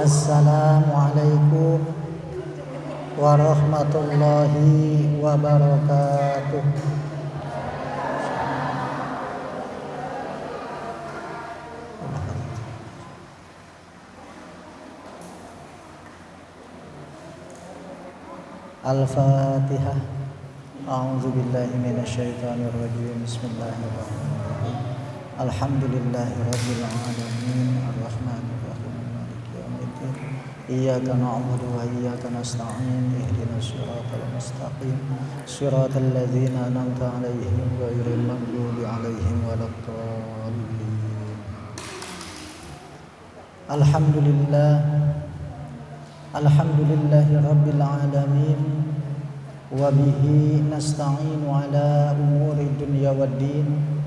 Assalamualaikum warahmatullahi wabarakatuh. Al-Fatihah. A'udzu billahi minasyaitonir rajim. Bismillahirrahmanirrahim. Alhamdulillahirabbil alamin arrahmanir rahim maliki yaumiddin. Iyyaka na'budu wa iyyaka nasta'in. Ihdinas siratal mustaqim. Shiratal ladzina an'amta 'alaihim ghairil maghdubi 'alaihim waladdallin. Alhamdulillahirabbil alamin. Wa bihi nasta'inu ala umuri dunya waddin.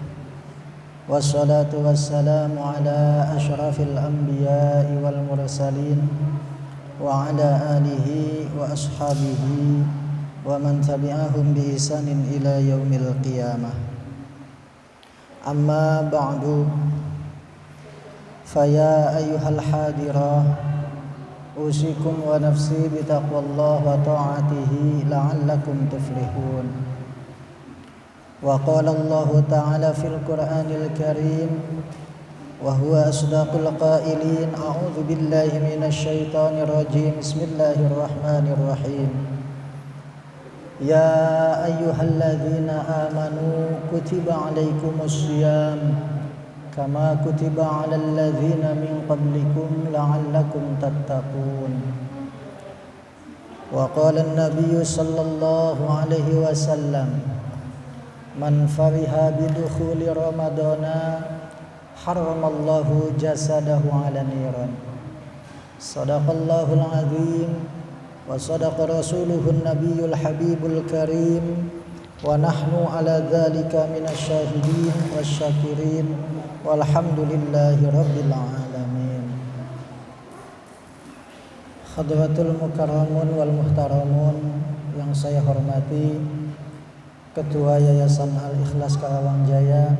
Wassalatu wassalamu ala asyrafil anbiya'i wal mursalin wa ala alihi wa ashabihi wa man tabi'ahum bi ihsanin ila yaumil qiyamah. Amma ba'du, faya ayyuhal hadirah, usikum wa nafsi bitaqwallah wa ta'atihi la'allakum tuflihun. Wa qala Allah ta'ala fil Qur'anil Karim wa huwa asdaqul qailin. A'udzu billahi minasy syaithanir rajim. Bismillahirrahmanirrahim. Ya ayyuhalladzina amanu kutiba 'alaikumus syiyam kama kutiba 'alal ladzina min qablikum la'allakum tattaqun. Wa qala an-nabiy sallallahu alaihi wasallam, man fariha bidukhuli ramadana haramallahu jasadahu ala niran. Sadaqallahul azim wa sadaqa rasuluhun nabiyul habibul karim. Wa nahnu ala dzalika minasyahidin wasyakirin walhamdulillahi rabbil alamin. Hadratul mukarramun wal muhtaramun, yang saya hormati Ketua Yayasan Al-Ikhlas Karawang Jaya,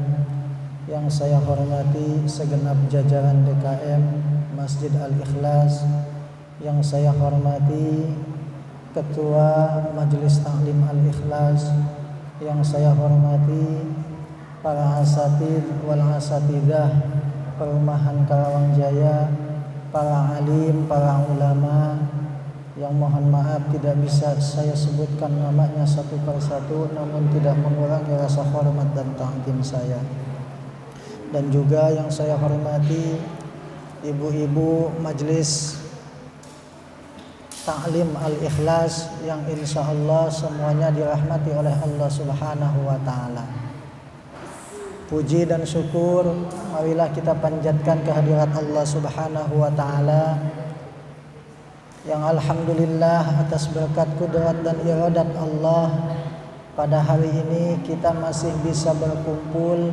yang saya hormati segenap jajaran DKM Masjid Al-Ikhlas, yang saya hormati Ketua Majelis Taklim Al-Ikhlas, yang saya hormati para asatidz wal asatidzah Perumahan Karawang Jaya, para alim, para ulama, yang mohon maaf tidak bisa saya sebutkan namanya satu persatu, namun tidak mengurangi rasa hormat dan ta'zim saya. Dan juga yang saya hormati ibu-ibu Majelis Taklim Al-Ikhlas, yang insya Allah semuanya dirahmati oleh Allah Subhanahu wa ta'ala. Puji dan syukur marilah kita panjatkan kehadirat Allah Subhanahu wa ta'ala, yang alhamdulillah atas berkat kudrat dan iradat Allah pada hari ini kita masih bisa berkumpul,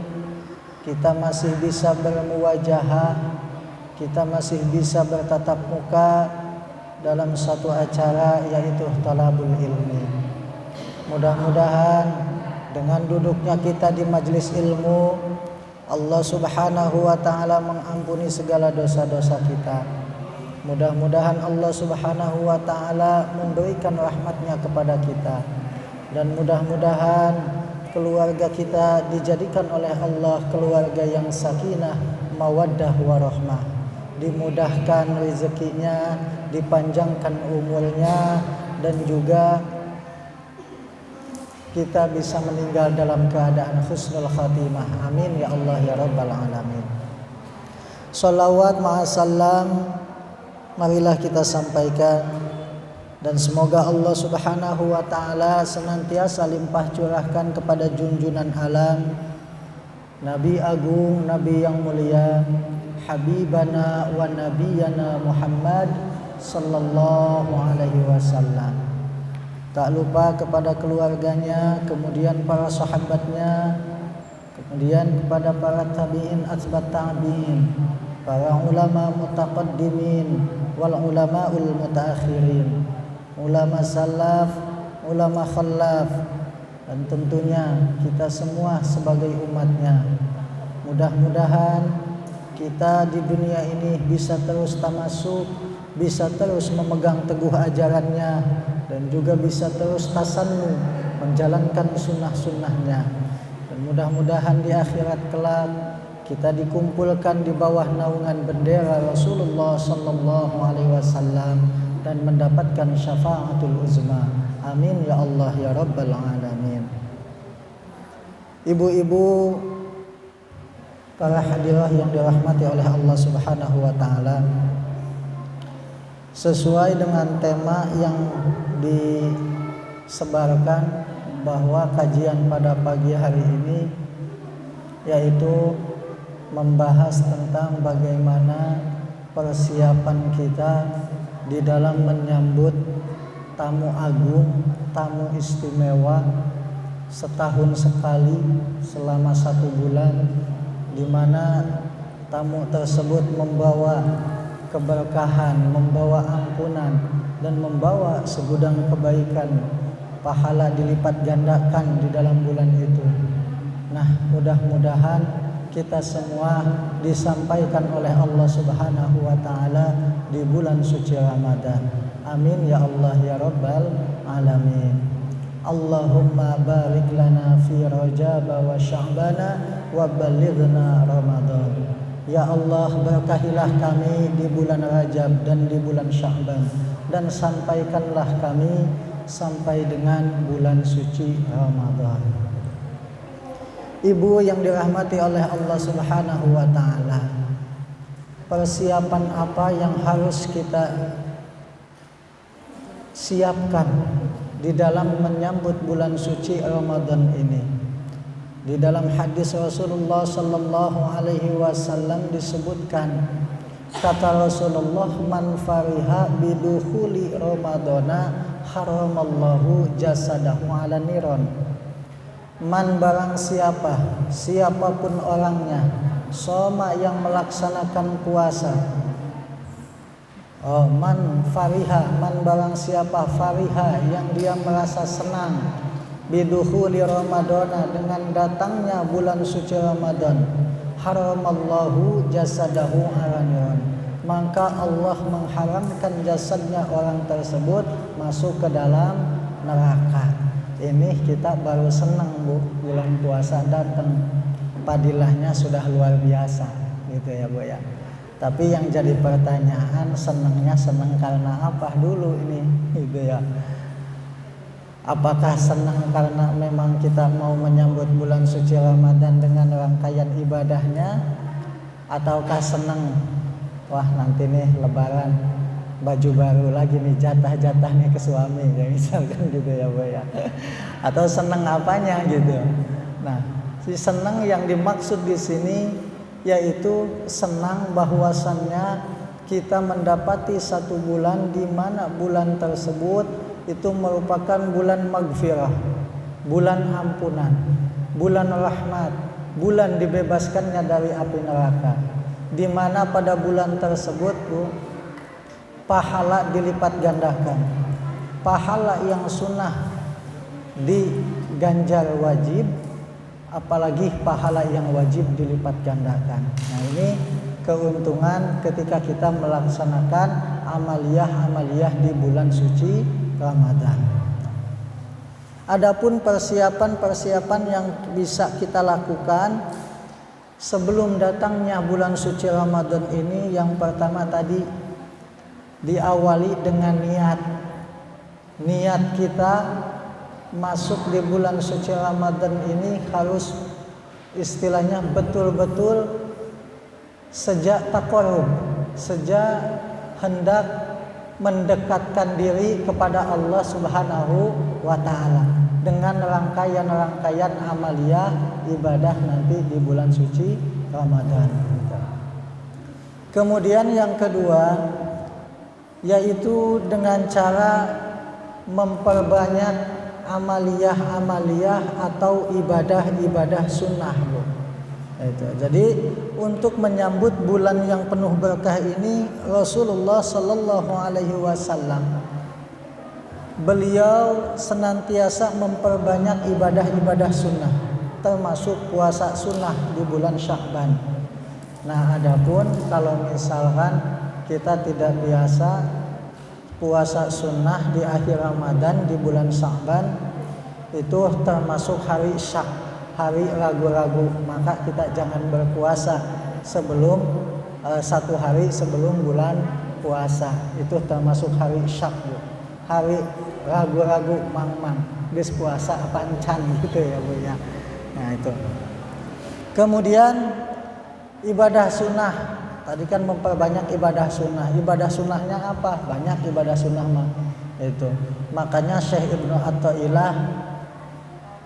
kita masih bisa bermuwajahah, kita masih bisa bertatap muka dalam satu acara, yaitu talabul ilmi. Mudah-mudahan dengan duduknya kita di majelis ilmu, Allah Subhanahu wa ta'ala mengampuni segala dosa-dosa kita. Mudah-mudahan Allah Subhanahu wa ta'ala memberikan rahmatnya kepada kita. Dan mudah-mudahan keluarga kita dijadikan oleh Allah keluarga yang sakinah, mawaddah, warahmah. Dimudahkan rezekinya, dipanjangkan umurnya, dan juga kita bisa meninggal dalam keadaan husnul khatimah. Amin ya Allah ya Rabbal alamin. Shalawat ma'asalam marilah kita sampaikan, dan semoga Allah Subhanahu wa ta'ala senantiasa limpah curahkan kepada junjunan alam, Nabi agung, Nabi yang mulia, Habibana wa Nabiyana Muhammad sallallahu alaihi wasallam. Tak lupa kepada keluarganya, kemudian para sahabatnya, kemudian kepada para tabi'in atbat tabi'in, para ulama mutaqaddimin wal ulamaul mutaakhirin, ulama salaf, ulama khalaf, dan tentunya kita semua sebagai umatnya. Mudah-mudahan kita di dunia ini bisa terus tamasuk, bisa terus memegang teguh ajarannya, dan juga bisa terus tasannu menjalankan sunnah-sunnahnya. Dan mudah-mudahan di akhirat kelak kita dikumpulkan di bawah naungan bendera Rasulullah sallallahu alaihi wasallam dan mendapatkan syafaatul uzma. Amin ya Allah ya rabbal alamin. Ibu-ibu, para hadirah yang dirahmati oleh Allah Subhanahu wa taala, sesuai dengan tema yang disebarkan bahwa kajian pada pagi hari ini yaitu membahas tentang bagaimana persiapan kita di dalam menyambut tamu agung, tamu istimewa setahun sekali selama 1 bulan, di mana tamu tersebut membawa keberkahan, membawa ampunan, dan membawa segudang kebaikan, pahala dilipat gandakan di dalam bulan itu. Nah, mudah-mudahan kita semua disampaikan oleh Allah Subhanahu wa taala di bulan suci Ramadan. Amin ya Allah ya rabbal alamin. Allahumma barik lana fi Rajab wa Sya'bana wa balighna Ramadan. Ya Allah, berkahilah kami di bulan Rajab dan di bulan Sya'ban, dan sampaikanlah kami sampai dengan bulan suci Ramadan. Ibu yang dirahmati oleh Allah Subhanahu wa taala, persiapan apa yang harus kita siapkan di dalam menyambut bulan suci Ramadan ini? Di dalam hadis Rasulullah sallallahu alaihi wasallam disebutkan, kata Rasulullah, man fariha bidukhuli ramadana haramallahu jasadahu ala niron. Man, barang siapa, siapapun orangnya, soma yang melaksanakan puasa. Man fariha, man barang siapa fariha yang dia merasa senang bidukhuli ramadana dengan datangnya bulan suci Ramadan, haramallahu jasadahu ala niron, maka Allah mengharamkan jasadnya orang tersebut masuk ke dalam neraka. Ini kita baru senang Bu, bulan puasa datang, padilahnya sudah luar biasa gitu ya Bu ya. Tapi yang jadi pertanyaan, senangnya senang karena apa dulu ini gitu ya. Apakah senang karena memang kita mau menyambut bulan suci Ramadan dengan rangkaian ibadahnya, ataukah senang wah nanti nih lebaran baju baru lagi nih, jatah-jatah nih ke suami ya, misalkan gitu ya Bu ya. Atau senang apanya gitu. Nah, si senang yang dimaksud di sini yaitu senang bahwasannya kita mendapati 1 bulan di mana bulan tersebut itu merupakan bulan magfirah, bulan ampunan, bulan rahmat, bulan dibebaskannya dari api neraka, di mana pada bulan tersebut Bu, pahala dilipat gandakan, pahala yang sunnah diganjar wajib, apalagi pahala yang wajib dilipat gandakan. Nah, ini keuntungan ketika kita melaksanakan amaliyah-amaliyah di bulan suci Ramadan. Adapun persiapan-persiapan yang bisa kita lakukan sebelum datangnya bulan suci Ramadan ini, yang pertama tadi diawali dengan niat. Niat kita masuk di bulan suci Ramadan ini harus istilahnya betul-betul sejak taqarrub, sejak hendak mendekatkan diri kepada Allah Subhanahu wa taala dengan rangkaian-rangkaian amaliyah ibadah nanti di bulan suci Ramadan. Kemudian yang kedua yaitu dengan cara memperbanyak amaliyah-amaliyah atau ibadah-ibadah sunnah. Itu. Jadi untuk menyambut bulan yang penuh berkah ini, Rasulullah Sallallahu Alaihi Wasallam beliau senantiasa memperbanyak ibadah-ibadah sunnah, termasuk puasa sunnah di bulan Sya'ban. Nah, adapun kalau misalkan kita tidak biasa puasa sunnah di akhir Ramadan di bulan Sya'ban, itu termasuk hari syak, hari ragu-ragu. Maka kita jangan berpuasa sebelum 1 hari sebelum bulan puasa. Itu termasuk hari syak, Bu. Hari ragu-ragu, mang-mang geus puasa apa encan gitu ya, Bu ya. Nah, itu. Kemudian ibadah sunnah. Tadi kan memperbanyak ibadah sunnah. Ibadah sunnahnya apa? Banyak ibadah sunnah mah. Itu. Makanya Syekh Ibnu Athaillah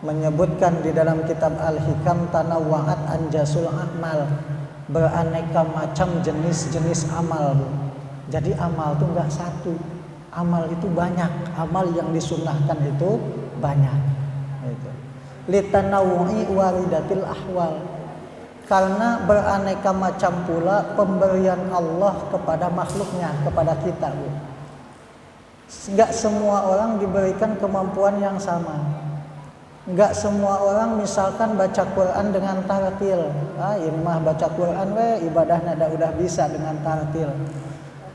menyebutkan di dalam kitab Al-Hikam, tanawwa'at anjasul a'mal, beraneka macam jenis-jenis amal, Bu. Jadi amal itu enggak satu. Amal itu banyak. Amal yang disunnahkan itu banyak. Itu. Litanawwu'i waridatil ahwal. Karena beraneka macam pula pemberian Allah kepada makhluknya, kepada kita, Bu. Enggak semua orang diberikan kemampuan yang sama. Enggak semua orang misalkan baca Quran dengan tartil. Ini mah baca Quran ibadahnya udah bisa dengan tartil.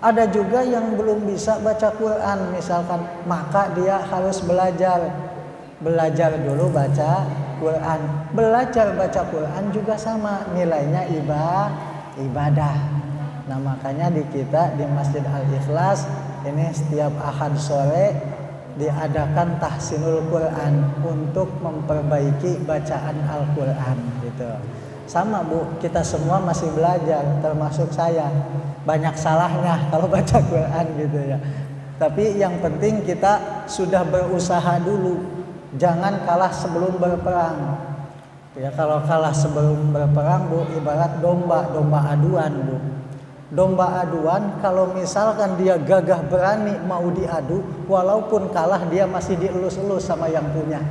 Ada juga yang belum bisa baca Quran misalkan, maka dia harus belajar dulu baca Quran. Belajar baca Quran juga sama nilainya ibadah. Nah, makanya di kita di Masjid Al-Ikhlas ini setiap Ahad sore diadakan tahsinul Quran untuk memperbaiki bacaan Al-Quran gitu. Sama, Bu, kita semua masih belajar, termasuk saya. Banyak salahnya kalau baca Quran gitu ya. Tapi yang penting kita sudah berusaha dulu. Jangan kalah sebelum berperang. Ya, kalau kalah sebelum berperang, Bu, ibarat domba aduan, Bu. Domba aduan kalau misalkan dia gagah berani mau diadu, walaupun kalah dia masih dielus-elus sama yang punya.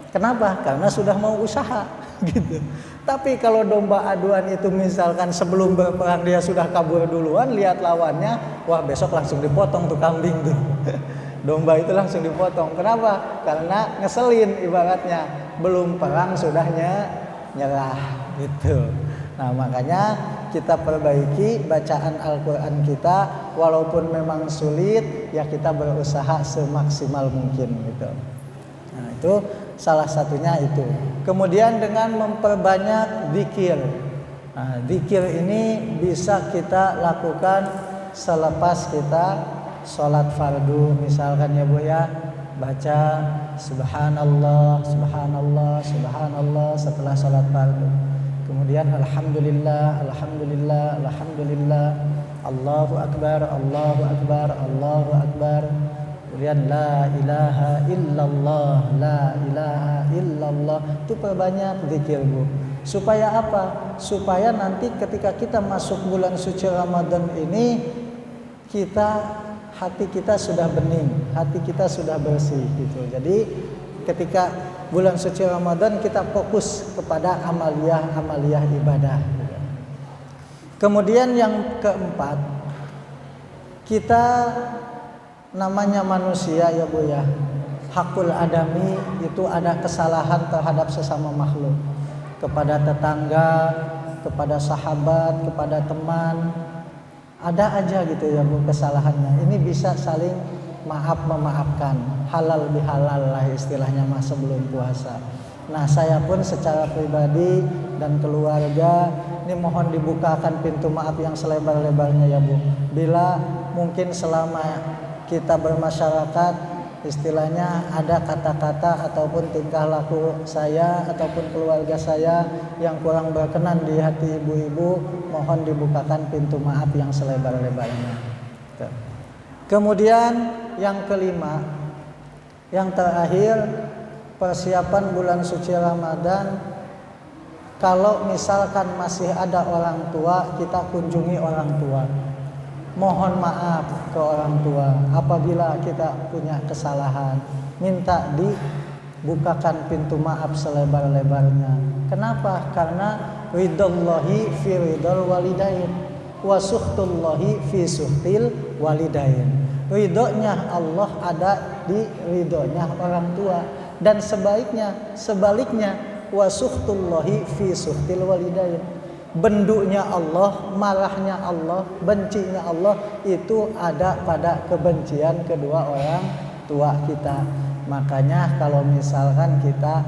Kenapa? Karena sudah mau usaha gitu. Tapi kalau domba aduan itu misalkan sebelum berperang dia sudah kabur duluan, lihat lawannya, wah besok langsung dipotong tuh kambing tuh. Domba itu langsung dipotong. Kenapa? Karena ngeselin ibaratnya. Belum perang sudahnya nyerah gitu. Nah, makanya kita perbaiki bacaan Al-Quran kita. Walaupun memang sulit, ya kita berusaha semaksimal mungkin gitu. Nah, itu salah satunya itu. Kemudian dengan memperbanyak zikir. Nah, zikir ini bisa kita lakukan selepas kita sholat fardu misalkan ya, Bu ya, baca subhanallah subhanallah subhanallah setelah sholat fardu. Kemudian alhamdulillah alhamdulillah alhamdulillah, Allahu akbar Allahu akbar Allahu akbar. Kemudian la ilaha illallah la ilaha illallah. Itu perbanyak zikir, Bu. Supaya apa? Supaya nanti ketika kita masuk bulan suci Ramadan ini, hati kita sudah bening, hati kita sudah bersih gitu. Jadi ketika bulan suci Ramadan kita fokus kepada amaliyah ibadah. Kemudian yang keempat, kita namanya manusia ya, Bu ya. Hakul adami itu ada kesalahan terhadap sesama makhluk. Kepada tetangga, kepada sahabat, kepada teman, ada aja gitu ya, Bu, kesalahannya. Ini bisa saling memaafkan, halal bihalal lah istilahnya mas sebelum puasa. Nah, saya pun secara pribadi dan keluarga ini mohon dibukakan pintu maaf yang selebar-lebarnya ya, Bu. Bila mungkin selama kita bermasyarakat istilahnya ada kata-kata ataupun tingkah laku saya ataupun keluarga saya yang kurang berkenan di hati ibu-ibu, mohon dibukakan pintu maaf yang selebar-lebarnya. Kemudian yang kelima, yang terakhir, persiapan bulan suci Ramadan. Kalau misalkan masih ada orang tua, kita kunjungi orang tua. Mohon maaf ke orang tua apabila kita punya kesalahan, minta dibukakan pintu maaf selebar-lebarnya. Kenapa? Karena ridallahi fi ridal walidain wa suhtullahi fi suhtil walidain. Ridhonya Allah ada di ridhonya orang tua, dan sebaliknya wa suhtullahi fi suhtil walidain. bendunya Allah, marahnya Allah, bencinya Allah itu ada pada kebencian kedua orang tua kita. Makanya kalau misalkan kita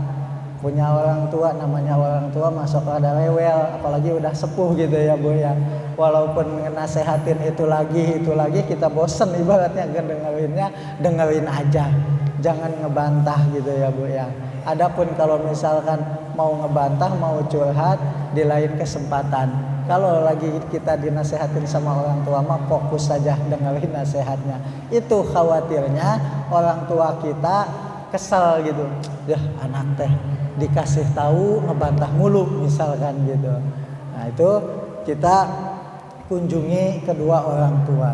punya orang tua, namanya orang tua masuk ada rewel, apalagi udah sepuh gitu ya Bu ya. Walaupun nasehatin itu lagi kita bosen ibaratnya dengerin aja. Jangan ngebantah gitu ya Bu ya. Adapun kalau misalkan mau ngebantah, mau curhat di lain kesempatan. Kalau lagi kita dinasehatin sama orang tua mah fokus saja dengerin nasihatnya. Itu khawatirnya orang tua kita kesal gitu. Dah anak teh dikasih tahu ngebantah mulu misalkan gitu. Nah itu kita kunjungi kedua orang tua.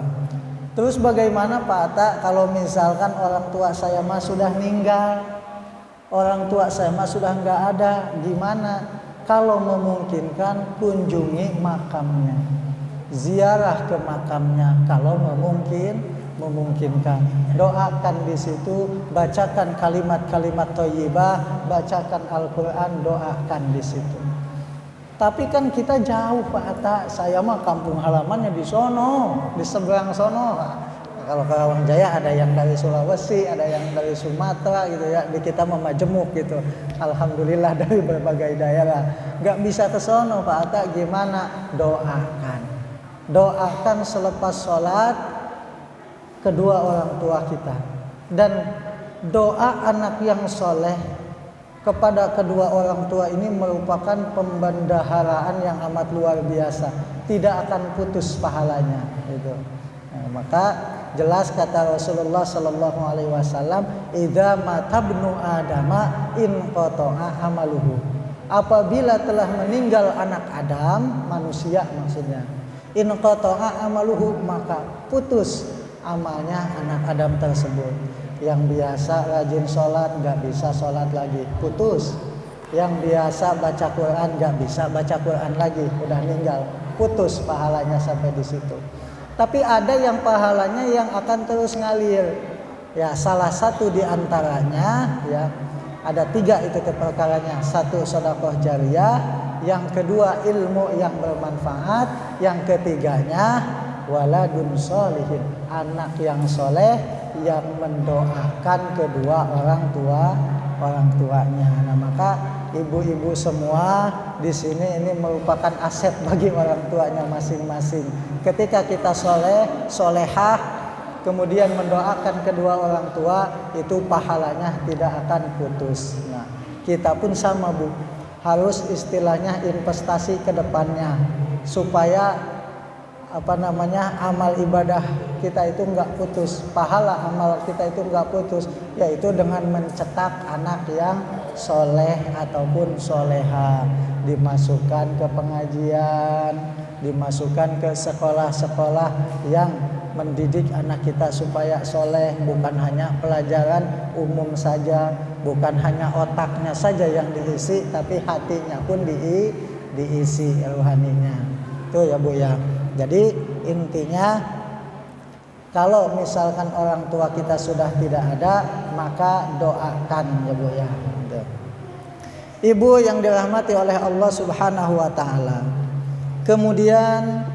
Terus bagaimana Pak Atta kalau misalkan orang tua saya mah sudah meninggal, orang tua saya mah sudah nggak ada, gimana? Kalau memungkinkan kunjungi makamnya, ziarah ke makamnya kalau memungkinkan. Doakan di situ, bacakan kalimat-kalimat thayyibah, bacakan Al-Qur'an, doakan di situ. Tapi kan kita jauh Pak Atta, saya mah kampung halamannya di sono, di seberang sono. Kalau ke Lawang Jaya ada yang dari Sulawesi, ada yang dari Sumatera gitu ya. Di kita mah majemuk gitu. Alhamdulillah dari berbagai daerah. Gak bisa ke sono Pak Atta, gimana? Doakan selepas sholat kedua orang tua kita. Dan doa anak yang soleh kepada kedua orang tua ini merupakan pembendaharaan yang amat luar biasa, tidak akan putus pahalanya gitu. Nah, maka jelas kata Rasulullah Sallallahu Alaihi Wasallam, "Idza matabnu Adama in qata'a amaluhu." Apabila telah meninggal anak Adam, manusia maksudnya, in qata'a amaluhu, maka putus amalnya anak Adam tersebut. Yang biasa rajin sholat gak bisa sholat lagi, putus. Yang biasa baca Quran gak bisa baca Quran lagi, udah meninggal, putus pahalanya sampai di situ. Tapi ada yang pahalanya yang akan terus ngalir. Ya salah satu di antaranya ya ada 3 itu perkaranya. 1 sedekah jariyah, yang kedua ilmu yang bermanfaat, yang ketiganya waladun sholihin, anak yang soleh yang mendoakan kedua orang tuanya. Nah, maka ibu-ibu semua di sini ini merupakan aset bagi orang tuanya masing-masing. Ketika kita solehah, kemudian mendoakan kedua orang tua, itu pahalanya tidak akan putus. Nah, kita pun sama Bu, harus istilahnya investasi ke depannya supaya amal ibadah kita itu enggak putus, pahala amal kita itu enggak putus, yaitu dengan mencetak anak yang soleh ataupun soleha, dimasukkan ke pengajian, dimasukkan ke sekolah-sekolah yang mendidik anak kita supaya soleh, bukan hanya pelajaran umum saja, bukan hanya otaknya saja yang diisi, tapi hatinya pun diisi rohaninya. Itu ya Bu ya. Jadi intinya kalau misalkan orang tua kita sudah tidak ada, maka doakan ya Bu ya. Ibu yang dirahmati oleh Allah Subhanahu wa taala. Kemudian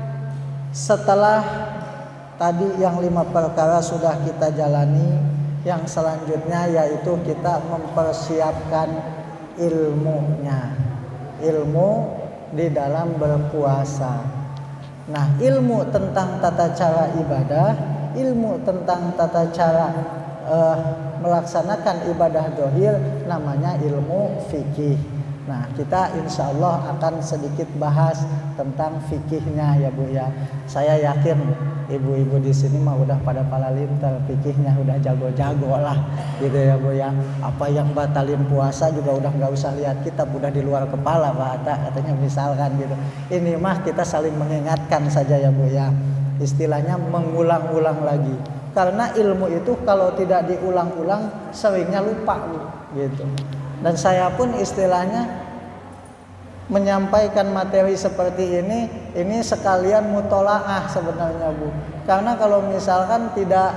setelah tadi yang 5 perkara sudah kita jalani, yang selanjutnya yaitu kita mempersiapkan ilmunya. Ilmu di dalam berpuasa. Nah, ilmu tentang tata cara ibadah, ilmu tentang tata cara melaksanakan ibadah zahir namanya ilmu fikih. Nah, kita insya Allah akan sedikit bahas tentang fikihnya ya Bu ya. Saya yakin ibu-ibu di sini mah udah pada palalinter, fikihnya udah jago-jago lah gitu ya Bu ya. Apa yang batalin puasa juga udah nggak usah lihat kitab, udah di luar kepala Pak Atta katanya misalkan gitu. Ini mah kita saling mengingatkan saja ya Bu ya. Istilahnya mengulang-ulang lagi. Karena ilmu itu kalau tidak diulang-ulang seringnya lupa Bu gitu. Dan saya pun istilahnya menyampaikan materi seperti ini sekalian mutolaah sebenarnya Bu. Karena kalau misalkan tidak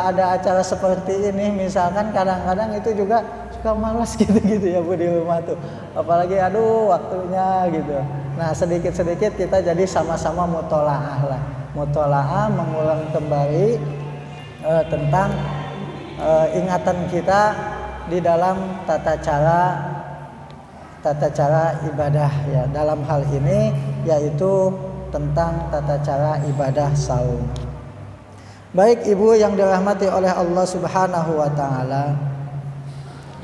ada acara seperti ini, misalkan kadang-kadang itu juga suka malas gitu ya Bu di rumah tuh. Apalagi aduh waktunya gitu. Nah, sedikit-sedikit kita jadi sama-sama mutolaah lah. Mutolaah mengulang kembali tentang ingatan kita di dalam tata cara ibadah ya. Dalam hal ini yaitu tentang tata cara ibadah saum. Baik Ibu yang dirahmati oleh Allah Subhanahu wa taala.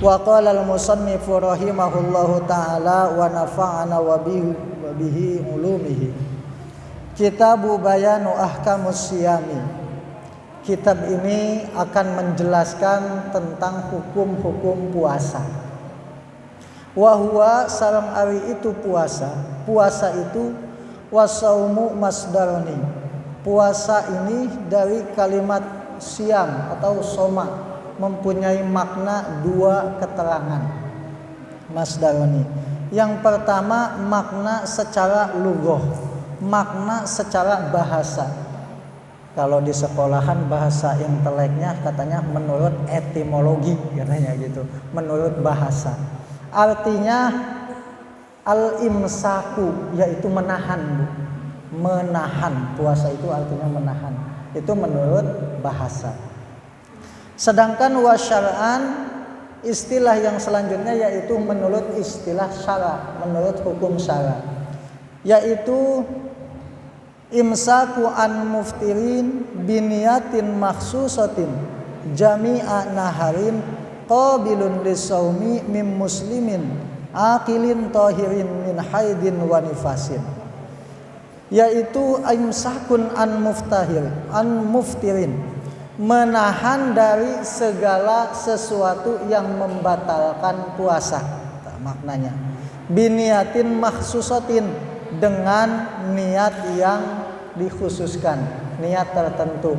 Wa qala al-musannifu rahimahullahu taala wa nafa'ana wa bihi ulumihi. Kitabu Bayanu Ahkamus Siyami. Kitab ini akan menjelaskan tentang hukum-hukum puasa. Wa huwa sareng ari itu puasa. Puasa itu wasaumu masdarani. Puasa ini dari kalimat siam atau soma, mempunyai makna dua keterangan. Masdarani. Yang pertama makna secara lughah, makna secara bahasa. Kalau di sekolahan bahasa inteleknya katanya menurut etimologi katanya gitu, menurut bahasa. Artinya al-imsaku yaitu menahan, Bu. Menahan, puasa itu artinya menahan. Itu menurut bahasa. Sedangkan wasyar'an istilah yang selanjutnya yaitu menurut istilah syara, menurut hukum syara, yaitu imsaku an muftirin biniyatin makhsusatin jami'a naharin qabilun lisaumi mim muslimin aqilin tahirin min haidin wa nifasin, yaitu imsakun an muftirin, menahan dari segala sesuatu yang membatalkan puasa. Maknanya biniyatin makhsusatin, dengan niat yang dikhususkan, niat tertentu.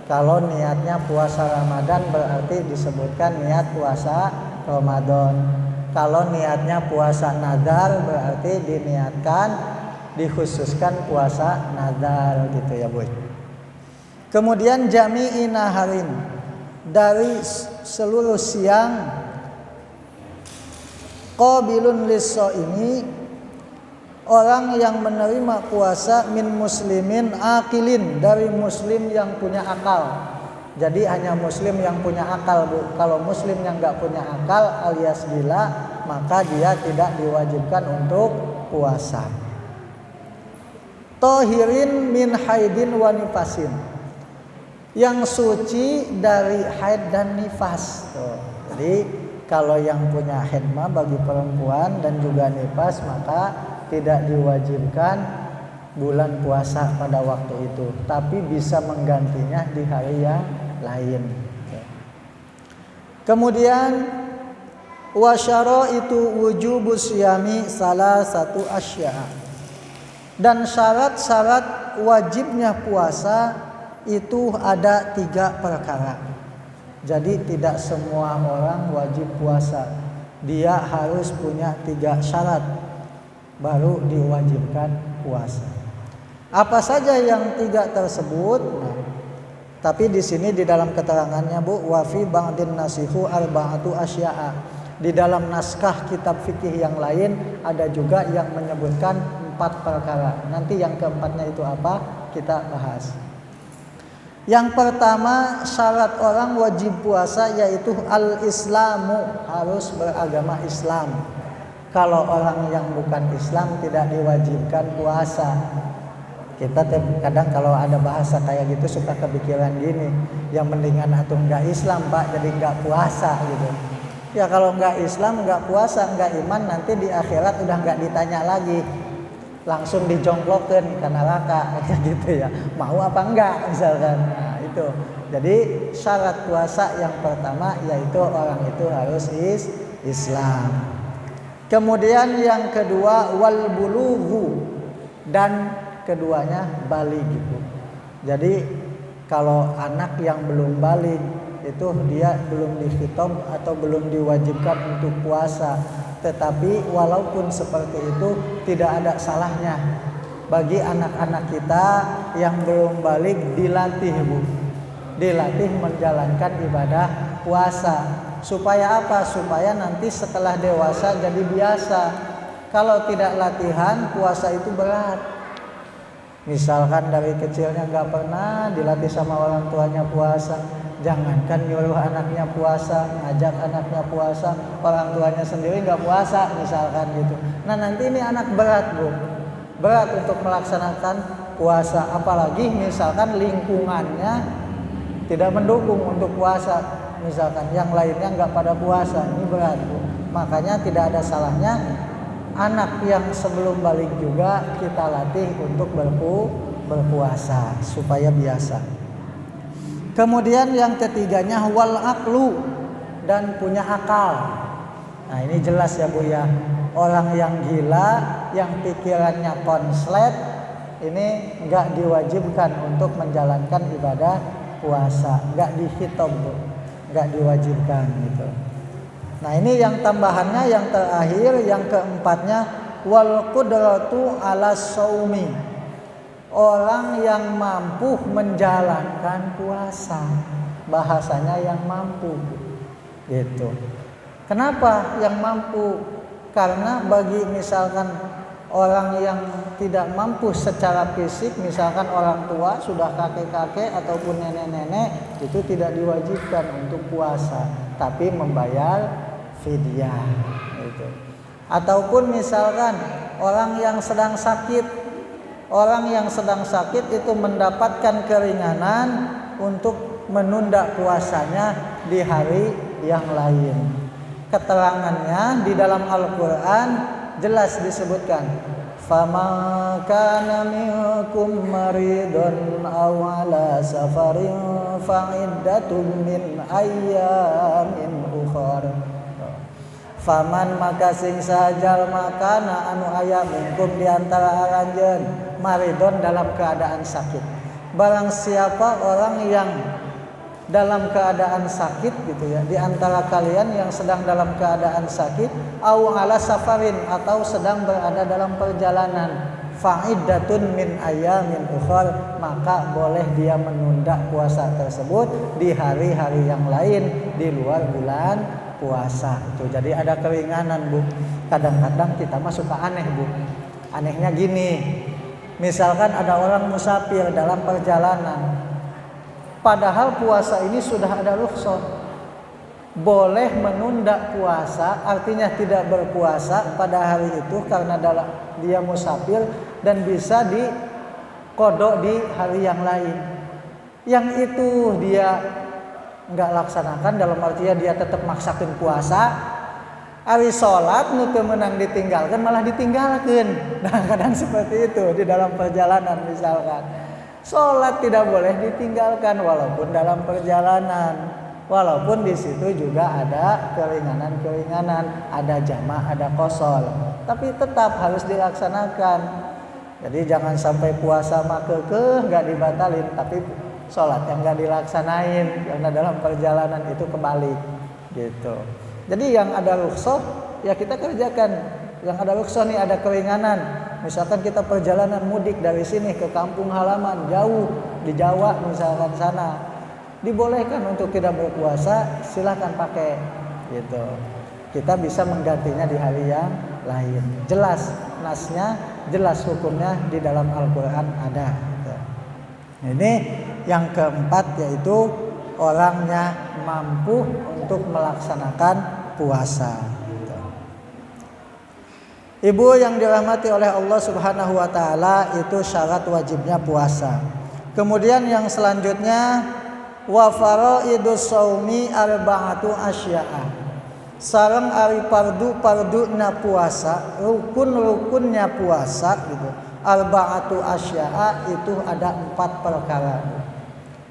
Kalau niatnya puasa Ramadan berarti disebutkan niat puasa Ramadan. Kalau niatnya puasa nadar berarti dikhususkan puasa nadar gitu ya, Bu. Kemudian jami'i naharin, dari seluruh siang, qabilun lis-shaimi, orang yang menerima puasa, min muslimin aqilin, dari muslim yang punya akal. Jadi hanya muslim yang punya akal, Bu. Kalau muslim yang enggak punya akal alias gila, maka dia tidak diwajibkan untuk puasa. Tahirin min haidin wa nifasin, yang suci dari haid dan nifas. Jadi kalau yang punya haid mah bagi perempuan dan juga nifas maka tidak diwajibkan bulan puasa pada waktu itu, tapi bisa menggantinya di hari yang lain. Kemudian wasyara itu wujubus siyami salah satu asya, dan syarat-syarat wajibnya puasa itu ada 3 perkara. Jadi tidak semua orang wajib puasa, dia harus punya 3 syarat baru diwajibkan puasa. Apa saja yang 3 tersebut? Nah, tapi di sini di dalam keterangannya, Bu, wa fi ba'din nasihu arba'atu asya'a. Di dalam naskah kitab fikih yang lain ada juga yang menyebutkan 4 perkara. Nanti yang keempatnya itu apa? Kita bahas. Yang pertama syarat orang wajib puasa yaitu al-islamu, harus beragama Islam. Kalau orang yang bukan Islam tidak diwajibkan puasa. Kita kadang kalau ada bahasa kayak gitu suka kepikiran gini, yang mendingan atuh enggak Islam Pak, jadi enggak puasa gitu. Ya kalau enggak Islam, enggak puasa, enggak iman, nanti di akhirat udah enggak ditanya lagi, langsung dijongklokeun ke neraka gitu ya. Mau apa enggak misalkan. Nah, itu. Jadi syarat puasa yang pertama yaitu orang itu harus Islam. Kemudian yang kedua wal bulughu, dan keduanya baligh. Jadi kalau anak yang belum baligh itu dia belum dikhitab atau belum diwajibkan untuk puasa. Tetapi walaupun seperti itu tidak ada salahnya bagi anak-anak kita yang belum baligh dilatih, Bu. Dilatih menjalankan ibadah puasa. Supaya apa? Supaya nanti setelah dewasa jadi biasa. Kalau tidak latihan, puasa itu berat. Misalkan dari kecilnya nggak pernah dilatih sama orang tuanya puasa, jangankan nyuruh anaknya puasa, ngajak anaknya puasa, orang tuanya sendiri nggak puasa misalkan gitu. Nah nanti ini anak berat bu, berat untuk melaksanakan puasa, apalagi misalkan lingkungannya tidak mendukung untuk puasa, misalkan yang lainnya nggak pada puasa, ini berat bu. Makanya tidak ada salahnya anak yang sebelum balik juga kita latih untuk berpuasa supaya biasa. Kemudian yang ketiganya wal aqlu, dan punya akal. Nah ini jelas ya bu ya, orang yang gila, yang pikirannya konslet, ini nggak diwajibkan untuk menjalankan ibadah puasa, nggak dihitung bu, nggak diwajibkan gitu. Nah ini yang tambahannya yang terakhir, yang keempatnya wal qudratu ala saumi, orang yang mampu menjalankan puasa, bahasanya yang mampu gitu. Kenapa yang mampu? Karena bagi misalkan orang yang tidak mampu secara fisik, misalkan orang tua sudah kakek-kakek ataupun nenek-nenek, itu tidak diwajibkan untuk puasa, tapi membayar fidyah itu. Ataupun misalkan orang yang sedang sakit, orang yang sedang sakit itu mendapatkan keringanan untuk menunda puasanya di hari yang lain. Keterangannya di dalam Al-Quran jelas disebutkan, faman kana minkum maridun aw ala safarin fa'iddatun min ayyamin ukhra. Faman maka sing sajal makana anu aya minkum di antara aranjeun maridon dalam keadaan sakit. Barang siapa orang yang dalam keadaan sakit gitu ya, di antara kalian yang sedang dalam keadaan sakit, au ala safarin atau sedang berada dalam perjalanan, fa'iddatun min ayamin ukhra, maka boleh dia menunda puasa tersebut di hari-hari yang lain di luar bulan puasa itu. Jadi ada keringanan bu. Kadang-kadang kita mah suka aneh bu. Anehnya gini, misalkan ada orang musafir dalam perjalanan, padahal puasa ini sudah ada rukhsah, boleh menunda puasa, artinya tidak berpuasa pada hari itu karena dia musafir dan bisa diqodho di hari yang lain. Yang itu dia nggak laksanakan, dalam artian dia tetap maksakan puasa, ari sholat nu teu meunang ditinggalkan malah ditinggalkan. Nah kadang seperti itu di dalam perjalanan, misalkan sholat tidak boleh ditinggalkan walaupun dalam perjalanan, walaupun di situ juga ada keringanan-keringanan, ada jamaah, ada qosor, tapi tetap harus dilaksanakan. Jadi jangan sampai puasa makekeh nggak dibatalin, tapi sholat yang nggak dilaksanain karena dalam perjalanan itu kebalik gitu. Jadi yang ada rukhsah ya kita kerjakan. Yang ada rukhsah nih ada keringanan. Misalkan kita perjalanan mudik dari sini ke kampung halaman jauh di Jawa misalkan sana, dibolehkan untuk tidak berpuasa, silakan pakai gitu. Kita bisa menggantinya di hari yang lain. Jelas nasnya, jelas hukumnya di dalam Al-Quran ada. Gitu. Ini yang keempat yaitu orangnya mampu untuk melaksanakan puasa. Ibu yang dirahmati oleh Allah Subhanahu wa taala, itu syarat wajibnya puasa. Kemudian yang selanjutnya wa faraidus shaumi arba'atu asya'a. Sareng ari pardu-parduna puasa, rukun-rukunnya puasa gitu. Arba'atu asya'a itu ada 4 perkara.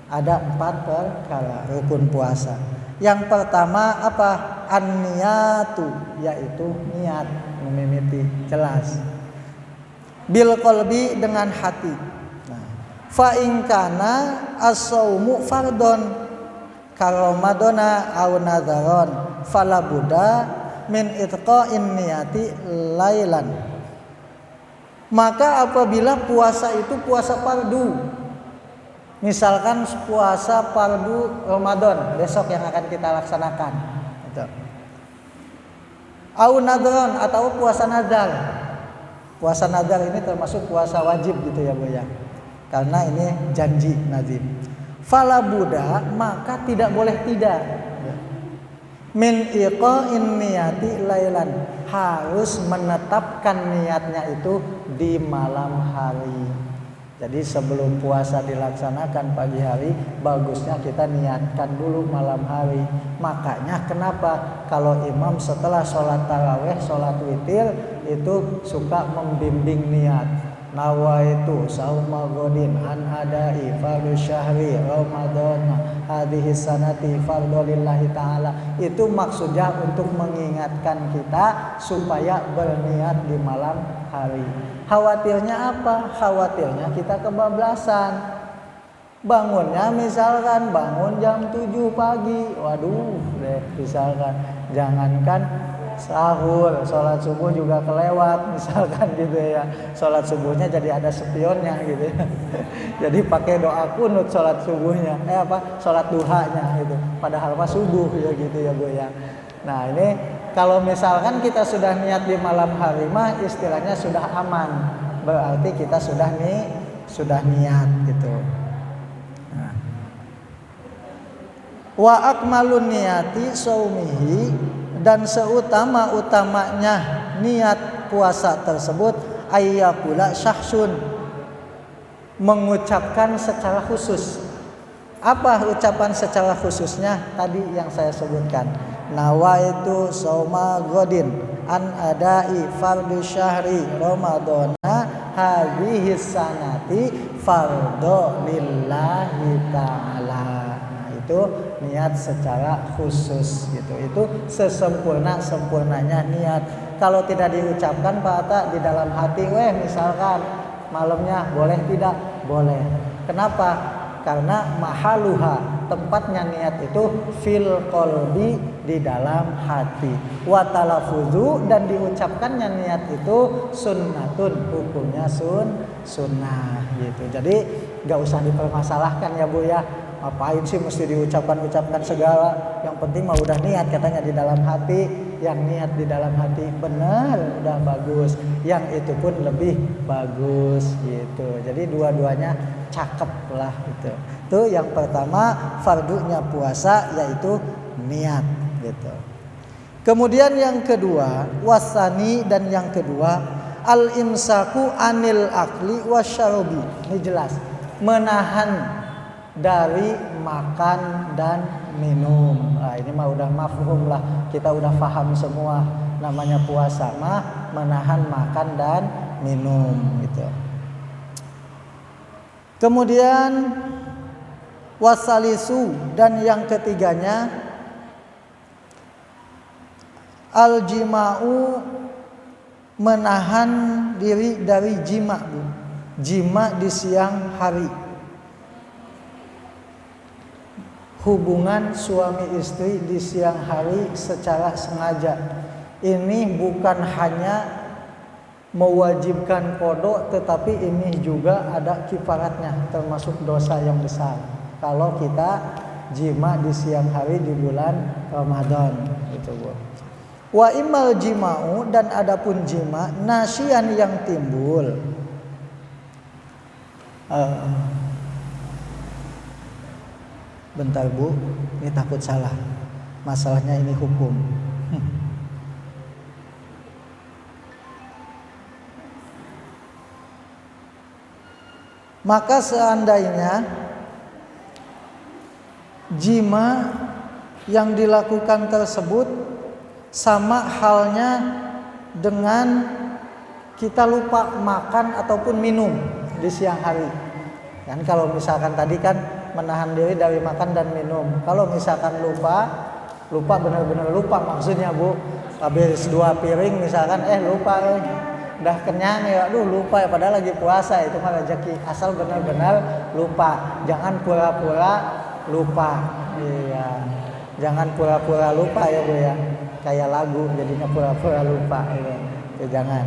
Ada 4 perkara rukun puasa. Yang pertama apa? An-niyatu, yaitu niat, memimiti, jelas. Bil qalbi, dengan hati. Nah, fa in kana as-shaumu fardhon karamadona aw nadharon fala budda min itqa'in niyati lailan. Maka apabila puasa itu puasa fardu, misalkan puasa fardu Ramadan besok yang akan kita laksanakan gitu. Au nadron atau puasa nazar. Puasa nazar ini termasuk puasa wajib gitu ya Bu ya. Karena ini janji nazim. Fala buddha, maka tidak boleh tidak. Min iqa'in niyati lailan, harus menetapkan niatnya itu di malam hari. Jadi sebelum puasa dilaksanakan pagi hari, bagusnya kita niatkan dulu malam hari. Makanya kenapa kalau imam setelah sholat taraweh, sholat witir itu suka membimbing niat. Nawaitu sauma godin an adai fardhu syahri Ramadan hadhihi sanati fardhu lillahi ta'ala. Itu maksudnya untuk mengingatkan kita supaya berniat di malam hari. Khawatirnya apa? Khawatirnya kita kebablasan. Bangunnya misalkan bangun jam 7 pagi. Waduh deh, misalkan jangankan sahur, sholat subuh juga kelewat misalkan gitu ya. Sholat subuhnya jadi ada spionnya gitu ya. Jadi pakai doa kunut sholat subuhnya, sholat duhanya gitu. Padahal mah subuh ya gitu ya Bu ya. Nah ini kalau misalkan kita sudah niat di malam hari mah istilahnya sudah aman. Berarti kita sudah niat gitu. Nah. Wa akmalun niyati saumihi, dan seutama-utamanya niat puasa tersebut ayyakula syahsun, mengucapkan secara khusus. Apa ucapan secara khususnya? Tadi yang saya sebutkan. Nawaitu shauma godin an adai fardhu syahri Ramadana hadhihi sanati fardhu lillahi ta'ala. Itu niat secara khusus gitu. Itu sesempurnanya niat. Kalau tidak diucapkan Pak Ata di dalam hati, misalkan malamnya boleh tidak? Boleh. Kenapa? Karena mahaluha, tempatnya niat itu fil qalbi, di dalam hati. Wa talafuzu, dan diucapkannya niat itu sunnatun, hukumnya sunnah gitu. Jadi nggak usah dipermasalahkan ya Bu ya. Ngapain sih mesti diucapkan segala? Yang penting mah udah niat katanya di dalam hati. Yang niat di dalam hati benar, udah bagus. Yang itu pun lebih bagus gitu. Jadi dua-duanya cakep lah gitu. Itu yang pertama fardunya puasa yaitu niat gitu. Kemudian yang kedua wasani, dan yang kedua al imsaku anil akli wasyarobi. Ini jelas menahan dari makan dan minum. Nah, ini mah udah mafhum lah, kita udah paham semua. Namanya puasa mah menahan makan dan minum gitu. Kemudian wasalisu, dan yang ketiganya al jima'u, menahan diri dari jima, Bu. Jima di siang hari. Hubungan suami istri di siang hari secara sengaja. Ini bukan hanya mewajibkan qada, tetapi ini juga ada kifaratnya, termasuk dosa yang besar kalau kita jima di siang hari di bulan Ramadan gitu Bu. Wa imal jima'u, dan adapun jima nasyian yang timbul. Bentar Bu, ini takut salah. Masalahnya ini hukum. Maka seandainya jima yang dilakukan tersebut sama halnya dengan kita lupa makan ataupun minum di siang hari. Kan kalau misalkan tadi kan menahan diri dari makan dan minum. Kalau misalkan lupa benar-benar lupa maksudnya Bu. Habis 2 piring misalkan lupa udah kenyang ya, aduh lupa ya, padahal lagi puasa. Itu mah rezeki, asal benar-benar lupa. Jangan pura-pura lupa. Iya. Jangan pura-pura lupa ya Bu ya. Kayak lagu jadinya pura-pura lupa gitu. Ya, jangan.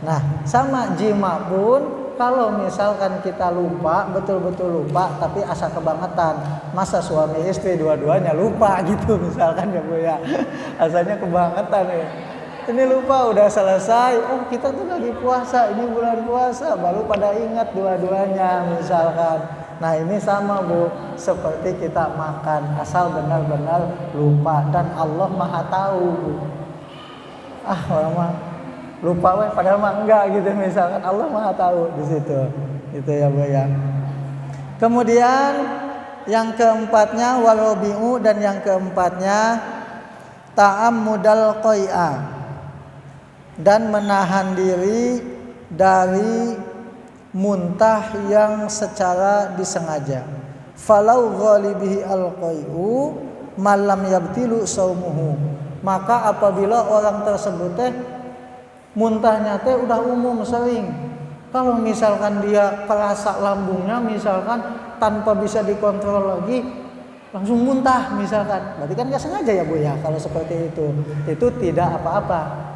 Nah, sama jima pun kalau misalkan kita lupa, betul-betul lupa, tapi asa kebangetan. Masa suami istri dua-duanya lupa gitu misalkan ya Bu ya. Asalnya kebangetan ya. Ini lupa udah selesai. Oh kita tuh lagi puasa, ini bulan puasa. Baru pada ingat dua-duanya misalkan. Nah ini sama Bu, seperti kita makan asal benar-benar lupa dan Allah Maha tahu Bu. Orang mah lupa padahal mah enggak gitu misalkan, Allah Maha tahu di situ. Gitu ya Bu ya. Kemudian yang keempatnya warobi'u, dan yang keempatnya ta'ammudal qai'a, dan menahan diri dari muntah yang secara disengaja. Falau ghalibihi al-qai'u malam yabtilu saumuhu, maka apabila orang tersebut muntahnya udah umum sering, kalau misalkan dia kerasa lambungnya misalkan tanpa bisa dikontrol lagi langsung muntah misalkan, berarti kan nggak sengaja ya Bu ya. Kalau seperti itu tidak apa-apa.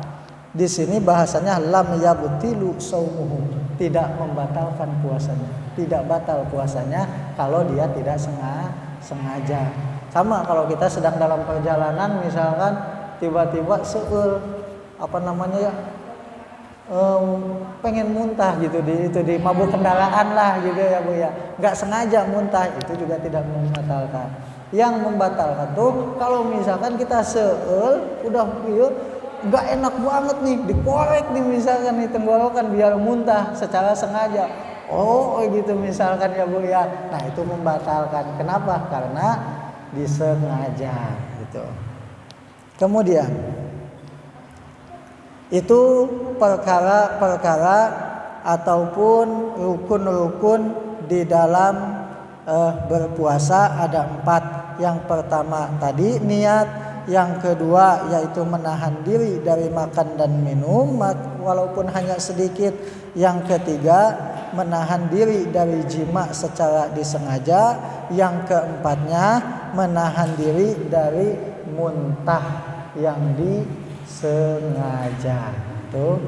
Di sini bahasanya lam yabtilu saumuhu, tidak membatalkan puasanya, tidak batal puasanya kalau dia tidak sengaja. Sama kalau kita sedang dalam perjalanan misalkan tiba-tiba pengen muntah gitu di mabuk kendaraan lah gitu ya Bu ya, nggak sengaja muntah, itu juga tidak membatalkan. Yang membatalkan tuh kalau misalkan kita udah nggak enak banget nih, dikorek nih misalkan nih tenggorokan biar muntah secara sengaja, gitu misalkan ya Bu ya. Nah itu membatalkan. Kenapa? Karena disengaja gitu. Kemudian itu perkara-perkara ataupun rukun-rukun di dalam berpuasa ada 4. Yang pertama tadi niat, yang kedua yaitu menahan diri dari makan dan minum walaupun hanya sedikit, yang ketiga menahan diri dari jima secara disengaja, yang keempatnya menahan diri dari muntah yang disengaja. Itu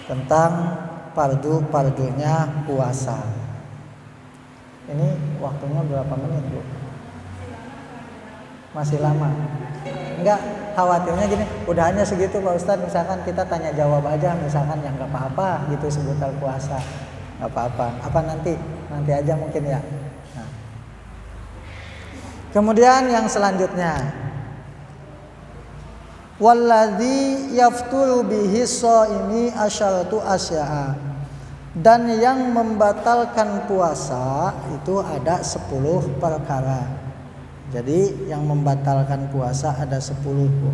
tentang fardu-fardunya puasa. Ini waktunya berapa menit Bu? Masih lama? Enggak, khawatirnya gini, udah hanya segitu Pak Ustadz, misalkan kita tanya jawab aja misalkan, yang gak apa-apa gitu seputar puasa, gak apa-apa. Apa nanti aja mungkin ya. Nah. Kemudian yang selanjutnya, walladzi yafturu bihi shaimi asyaratu asya'a, dan yang membatalkan puasa itu ada 10 perkara. Jadi yang membatalkan puasa ada 10 Bu.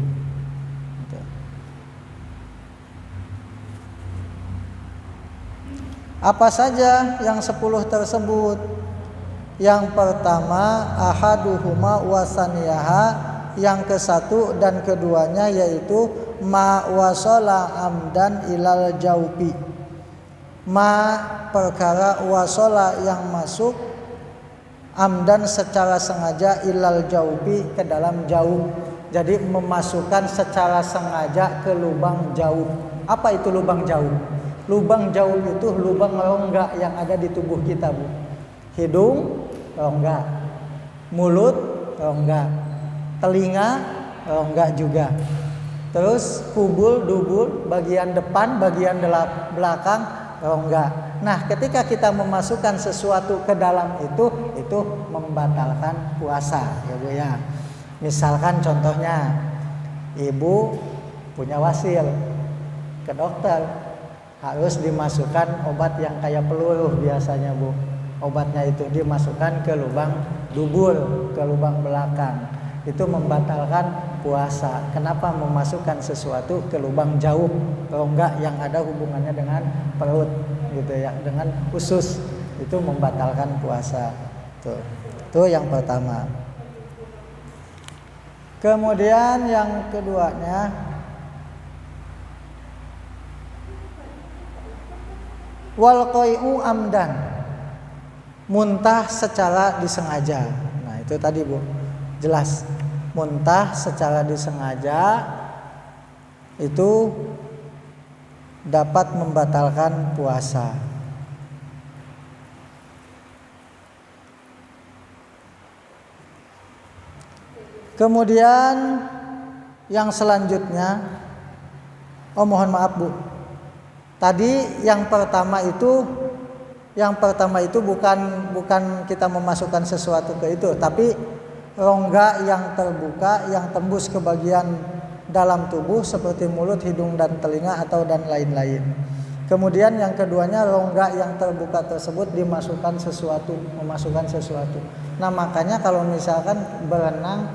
Apa saja yang 10 tersebut? Yang pertama ahaduhuma wasaniyaha, yang ke-1 dan keduanya yaitu ma wasala amdan ilal jaufi. Ma perkara wasala yang masuk, amdan secara sengaja, ilal jaufi ke dalam jauh. Jadi memasukkan secara sengaja ke lubang jauh. Apa itu lubang jauh? Lubang jauh itu lubang rongga yang ada di tubuh kita Bu. Hidung rongga, mulut rongga, telinga rongga juga. Terus kubul, dubul, bagian depan, bagian belakang rongga. Nah, ketika kita memasukkan sesuatu ke dalam itu membatalkan puasa, ya Bu ya. Misalkan contohnya, ibu punya wasil ke dokter, harus dimasukkan obat yang kayak peluru biasanya Bu. Obatnya itu dimasukkan ke lubang dubur, ke lubang belakang. Itu membatalkan puasa. Kenapa? Memasukkan sesuatu ke lubang jauh, rongga yang ada hubungannya dengan perut gitu ya, dengan usus, itu membatalkan puasa. Itu yang pertama. Kemudian yang keduanya wal qai'u amdan, muntah secara disengaja. Nah, itu tadi Bu, jelas. Muntah secara disengaja itu dapat membatalkan puasa. Kemudian yang selanjutnya Oh mohon maaf Bu. Tadi yang pertama itu bukan kita memasukkan sesuatu ke itu, tapi rongga yang terbuka yang tembus ke bagian dalam tubuh seperti mulut, hidung dan telinga atau dan lain-lain. Kemudian yang keduanya rongga yang terbuka tersebut memasukkan sesuatu. Nah, makanya kalau misalkan berenang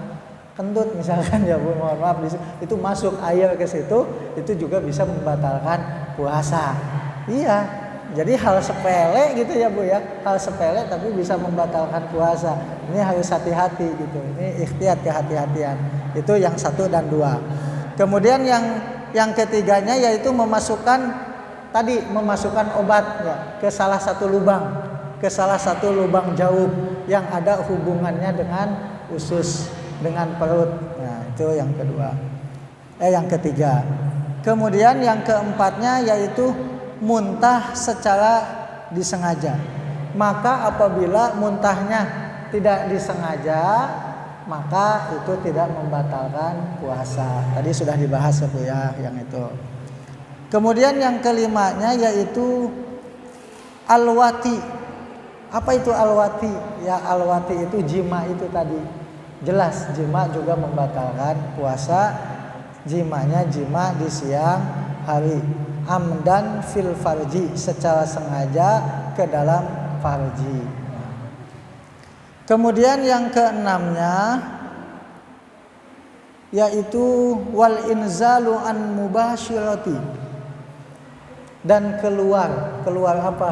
kentut misalkan ya Bu, mohon maaf itu masuk air ke situ, itu juga bisa membatalkan puasa. Iya. Jadi hal sepele gitu ya Bu ya, hal sepele tapi bisa membatalkan puasa. Ini harus hati-hati gitu. Ini ikhtiyat, kehati-hatian. Itu yang 1 dan 2. Kemudian yang ketiganya yaitu memasukkan obat ya ke salah satu lubang jaub yang ada hubungannya dengan usus, dengan perut. Nah, itu yang ketiga. Kemudian yang keempatnya yaitu muntah secara disengaja. Maka apabila muntahnya tidak disengaja, maka itu tidak membatalkan puasa. Tadi sudah dibahas ya Bu ya yang itu. Kemudian yang kelimanya yaitu alwati. Apa itu alwati? Ya alwati itu jima itu tadi. Jelas jima juga membatalkan puasa. Jimanya jima di siang hari. Amdan fil farji, secara sengaja ke dalam farji. Kemudian yang keenamnya yaitu wal inzalu an mubasyirati, dan keluar apa?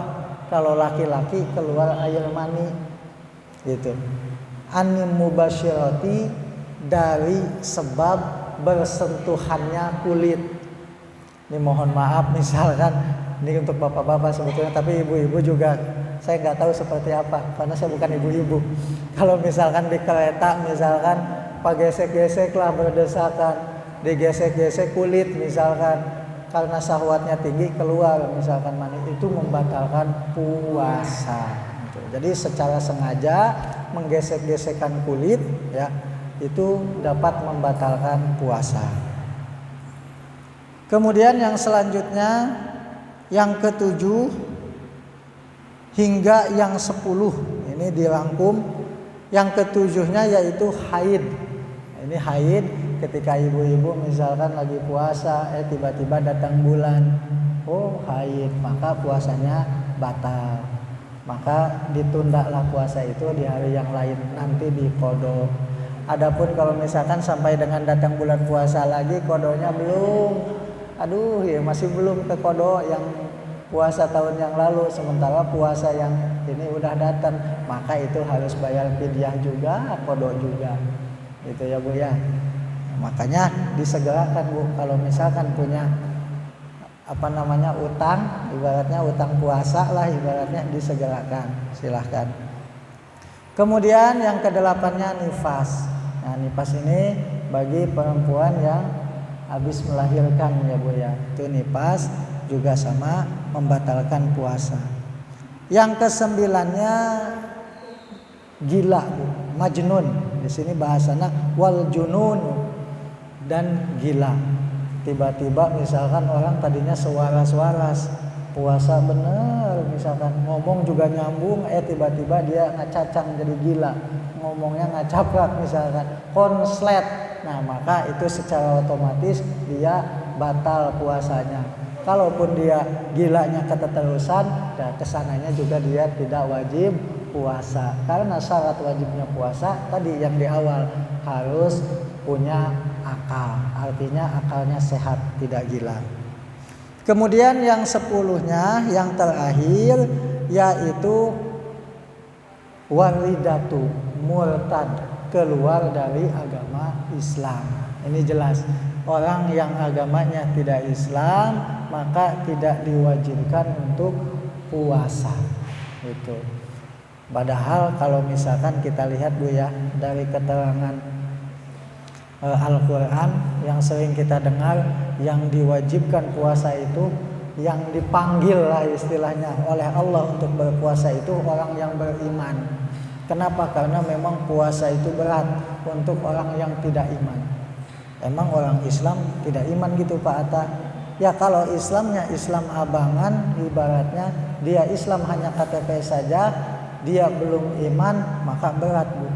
Kalau laki-laki keluar air mani gitu. An mubasyirati, dari sebab bersentuhannya kulit. Ini mohon maaf misalkan ini untuk bapak-bapak sebetulnya, tapi ibu-ibu juga saya nggak tahu seperti apa karena saya bukan ibu-ibu. Kalau misalkan di kereta misalkan pak gesek-gesek lah berdesakan, digesek-gesek kulit misalkan karena syahwatnya tinggi keluar misalkan mani, itu membatalkan puasa. Jadi secara sengaja menggesek-gesekkan kulit ya itu dapat membatalkan puasa. Kemudian yang selanjutnya yang ke-7 hingga yang 10 ini dirangkum. Yang ke-7-nya yaitu haid. Ini haid ketika ibu-ibu misalkan lagi puasa tiba-tiba datang bulan, oh haid, maka puasanya batal. Maka ditundalah puasa itu di hari yang lain, nanti diqodho. Adapun kalau misalkan sampai dengan datang bulan puasa lagi qodhonya belum, aduh ya masih belum ke qodho yang puasa tahun yang lalu, sementara puasa yang ini udah datang, maka itu harus bayar fidyah juga, qodho juga. Itu ya Bu ya. Makanya disegerakan Bu kalau misalkan punya utang, ibaratnya utang puasa lah ibaratnya, disegerakan. Silahkan. Kemudian yang ke-8-nya nifas. Nah, nifas ini bagi perempuan yang habis melahirkan ya Bu ya. Itu nifas juga sama membatalkan puasa. Yang ke-9-nya gila Bu, majnun. Di sini bahasana wal junun, dan gila. Tiba-tiba misalkan orang tadinya sewaras-waras, puasa bener misalkan, ngomong juga nyambung, tiba-tiba dia ngacacang jadi gila, ngomongnya ngacaprak misalkan, konslet. Nah maka itu secara otomatis dia batal puasanya. Kalaupun dia gilanya keterusan, dan kesananya juga dia tidak wajib puasa. Karena syarat wajibnya puasa tadi yang di awal harus punya akal, artinya akalnya sehat, tidak gila. Kemudian yang 10-nya yang terakhir yaitu waridatu, murtad, keluar dari agama Islam. Ini jelas, orang yang agamanya tidak Islam maka tidak diwajibkan untuk puasa. Itu. Padahal kalau misalkan kita lihat Bu ya dari keterangan Al-Quran yang sering kita dengar, yang diwajibkan puasa itu, yang dipanggil lah istilahnya oleh Allah untuk berpuasa itu orang yang beriman. Kenapa? Karena memang puasa itu berat untuk orang yang tidak iman. Emang orang Islam tidak iman gitu Pak Atta? Ya kalau Islamnya Islam abangan, ibaratnya dia Islam hanya KTP saja, dia belum iman, maka berat Bu.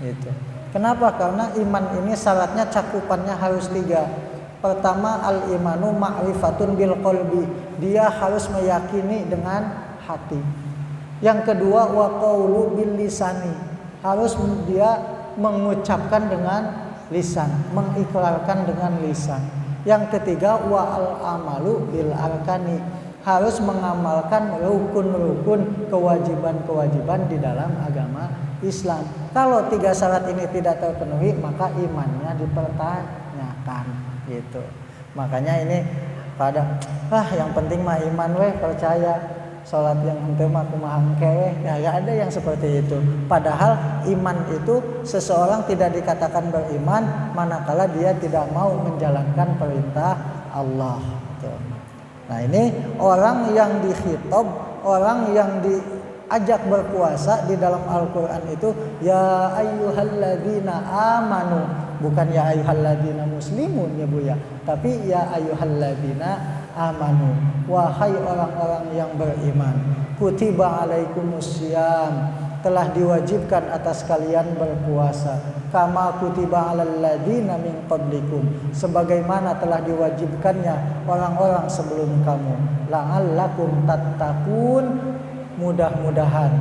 Gitu. Kenapa? Karena iman ini syaratnya cakupannya harus 3. Pertama, al-imanu ma'rifatun bil qalbi. Dia harus meyakini dengan hati. Yang kedua, wa qaulu bil lisani. Harus dia mengucapkan dengan lisan, mengikrarkan dengan lisan. Yang ketiga, wa al-amalu bil arkani. Harus mengamalkan rukun-rukun, kewajiban-kewajiban di dalam agama Islam. Kalau 3 syarat ini tidak terpenuhi, maka imannya dipertanyakan gitu. Makanya ini pada yang penting mah iman percaya. Salat yang henteu mah kumaha engke ya gak ada yang seperti itu. Padahal iman itu seseorang tidak dikatakan beriman manakala dia tidak mau menjalankan perintah Allah. Nah ini orang yang dikhitab, orang yang diajak berpuasa di dalam Al-Quran itu ya ayyuhalladzina amanu, bukan ya ayyuhalladzina muslimun ya Bu ya, tapi ya ayyuhalladzina amanu, wahai orang-orang yang beriman, kutiba alaikumussyam, telah diwajibkan atas kalian berpuasa, kama kutiba alal ladzina min qablikum, sebagaimana telah diwajibkannya orang-orang sebelum kamu, la'allakum tattaqun, mudah-mudahan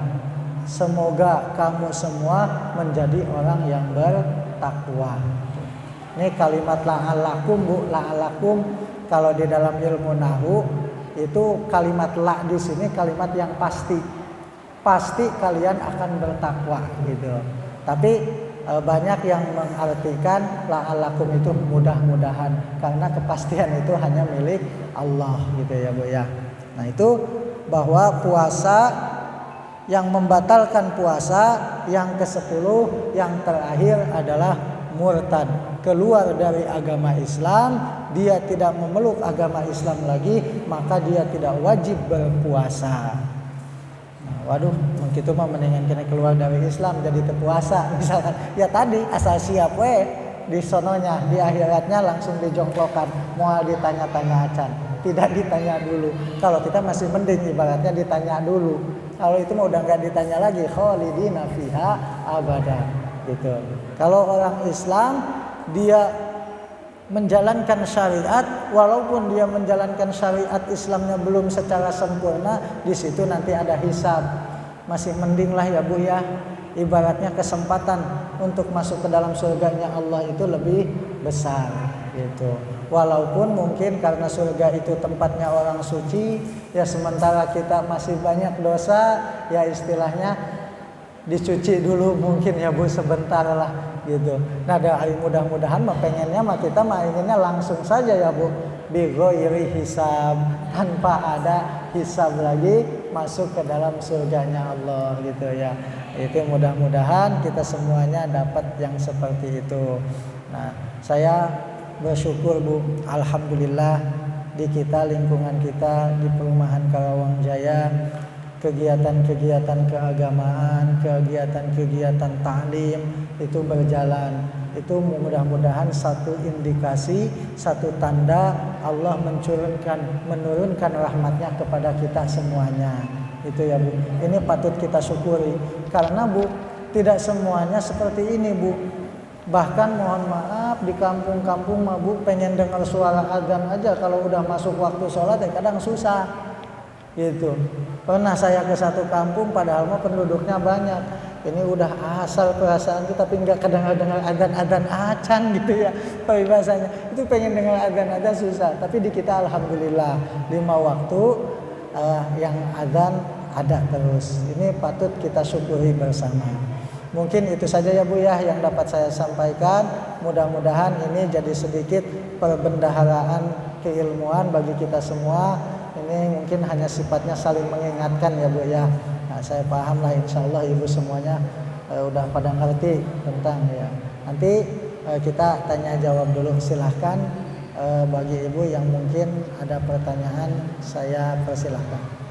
semoga kamu semua menjadi orang yang bertakwa. Ini kalimat la'allakum Bu, la'allakum kalau di dalam ilmu nahwu itu kalimat la di sini kalimat yang pasti. Pasti kalian akan bertakwa gitu. Tapi banyak yang mengartikan la'allakum itu mudah-mudahan, karena kepastian itu hanya milik Allah gitu ya Bu ya. Nah itu bahwa puasa yang membatalkan puasa yang ke-10 yang terakhir adalah murtad, keluar dari agama Islam, dia tidak memeluk agama Islam lagi, maka dia tidak wajib berpuasa. Nah, waduh, begitu mah mendingan kena keluar dari Islam jadi terpuasa misalkan. Ya tadi asal siap di sononya, di akhiratnya langsung dijongklokan, mau ditanya-tanya acan, tidak ditanya dulu. Kalau kita masih mending ibaratnya ditanya dulu. Kalau itu mah udah nggak ditanya lagi, khalidina fiha abada gitu. Kalau orang Islam dia menjalankan syariat, walaupun dia menjalankan syariat Islamnya belum secara sempurna, di situ nanti ada hisab. Masih mending lah ya Bu ya. Ibaratnya kesempatan untuk masuk ke dalam surganya Allah itu lebih besar gitu. Walaupun mungkin karena surga itu tempatnya orang suci, ya sementara kita masih banyak dosa, ya istilahnya dicuci dulu mungkin ya Bu sebentar lah gitu. Nah dari mudah-mudahan mah pengennya mah kita mah inginnya langsung saja ya Bu, bighairi hisab, tanpa ada hisab lagi masuk ke dalam surganya Allah gitu ya. Itu mudah-mudahan kita semuanya dapat yang seperti itu. Nah saya bersyukur Bu, alhamdulillah di kita, lingkungan kita di perumahan Karawang Jaya, kegiatan-kegiatan keagamaan, kegiatan-kegiatan taklim itu berjalan. Itu mudah-mudahan satu indikasi, satu tanda Allah menurunkan rahmatnya kepada kita semuanya. Itu ya Bu. Ini patut kita syukuri. Karena Bu, tidak semuanya seperti ini Bu. Bahkan mohon maaf di kampung-kampung mah Bu pengen dengar suara azan aja kalau udah masuk waktu sholat ya kadang susah gitu. Pernah saya ke satu kampung padahal mah penduduknya banyak, ini udah asal perasaan itu tapi nggak kedengar-dengar azan acan gitu ya peribahasanya. Itu pengen dengar azan susah, tapi di kita alhamdulillah 5 waktu yang azan ada terus. Ini patut kita syukuri bersama. Mungkin itu saja ya Bu ya yang dapat saya sampaikan. Mudah-mudahan ini jadi sedikit perbendaharaan keilmuan bagi kita semua. Ini mungkin hanya sifatnya saling mengingatkan ya Bu ya. Nah, saya paham lah insyaallah Ibu semuanya udah pada ngerti tentang ya. Nanti kita tanya jawab dulu, silahkan bagi Ibu yang mungkin ada pertanyaan saya persilahkan.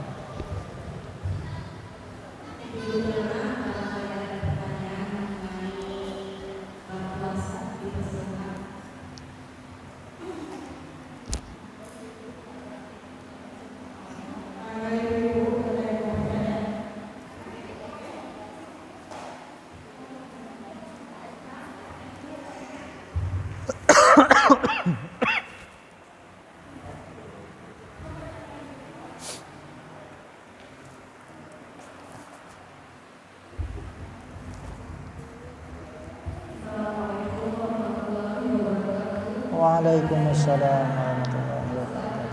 Waalaikumsalam warahmatullahi wabarakatuh.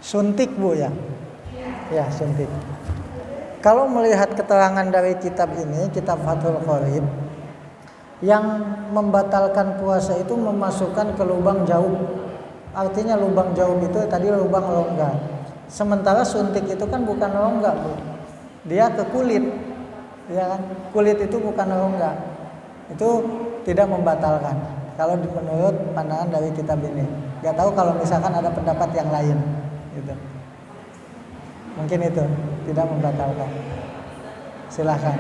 Suntik Bu ya? Ya suntik. Kalau melihat keterangan dari kitab ini, kitab Fathul Qorib, yang membatalkan puasa itu memasukkan ke lubang jauh. Artinya lubang jauh itu tadi lubang rongga. Sementara suntik itu kan bukan rongga Bu. Dia ke kulit. Ya kan? Kulit itu bukan rongga. Itu tidak membatalkan. Kalau menurut pandangan dari kitab ini. Gak tahu kalau misalkan ada pendapat yang lain. Gitu. Mungkin itu tidak membatalkan. Silakan.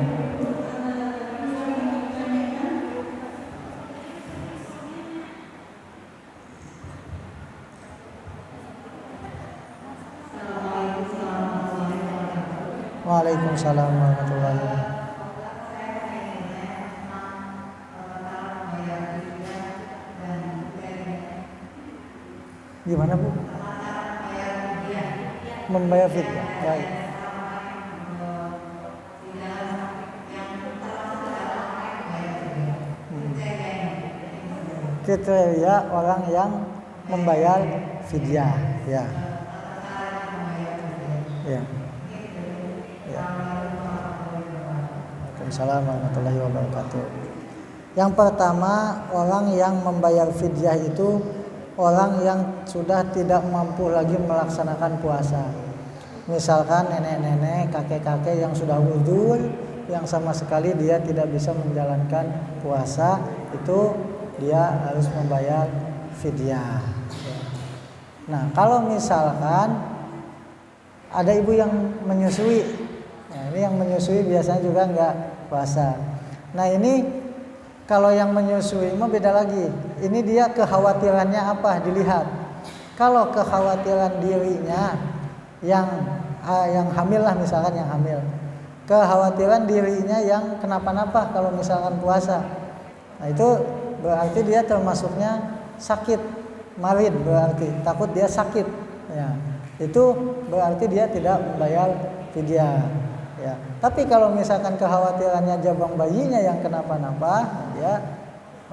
Waalaikumsalam warahmatullahi wabarakatuh. Gimana Bu? Membayar fidyah. Baik. Kriteria orang yang membayar fidyah, ya. Ya. Ya. Waalaikumsalam warahmatullahi wabarakatuh. Yang pertama, orang yang membayar fidyah itu orang yang sudah tidak mampu lagi melaksanakan puasa. Misalkan nenek-nenek, kakek-kakek yang sudah uzur, yang sama sekali dia tidak bisa menjalankan puasa, itu dia harus membayar fidyah. Nah, kalau misalkan ada ibu yang menyusui, nah ini yang menyusui biasanya juga nggak puasa. Nah ini kalau yang menyusui mah beda lagi. Ini dia kekhawatirannya apa dilihat. Kalau kekhawatiran dirinya yang hamil lah misalkan yang hamil. Kekhawatiran dirinya yang kenapa-napa kalau misalkan puasa. Nah itu berarti dia termasuknya sakit, marid berarti takut dia sakit. Ya, itu berarti dia tidak membayar fidyah. Ya. Tapi kalau misalkan kekhawatirannya jabang bayinya yang kenapa-napa, dia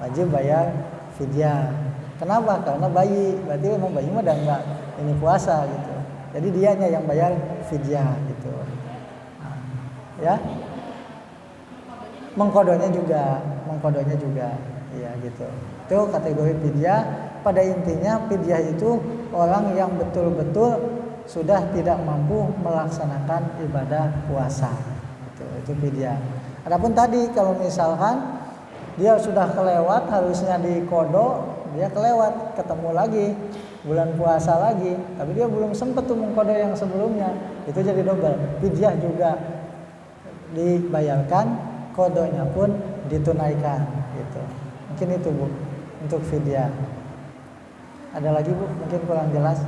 wajib bayar fidyah. Kenapa? Karena bayi, berarti memang bayi mah udah enggak ini puasa gitu. Jadi dianya yang bayar fidyah gitu. Nah, ya. Mengkodonya juga, ya gitu. Itu kategori fidyah. Pada intinya fidyah itu orang yang betul-betul sudah tidak mampu melaksanakan ibadah puasa. Itu fidyah. Adapun tadi kalau misalkan dia sudah kelewat harusnya dikodo, dia kelewat, ketemu lagi bulan puasa lagi, tapi dia belum sempat tuh mengkodo yang sebelumnya, itu jadi double. Fidyah juga dibayarkan, kodonya pun ditunaikan gitu. Mungkin itu Bu untuk fidyah. Ada lagi Bu, mungkin kurang jelas.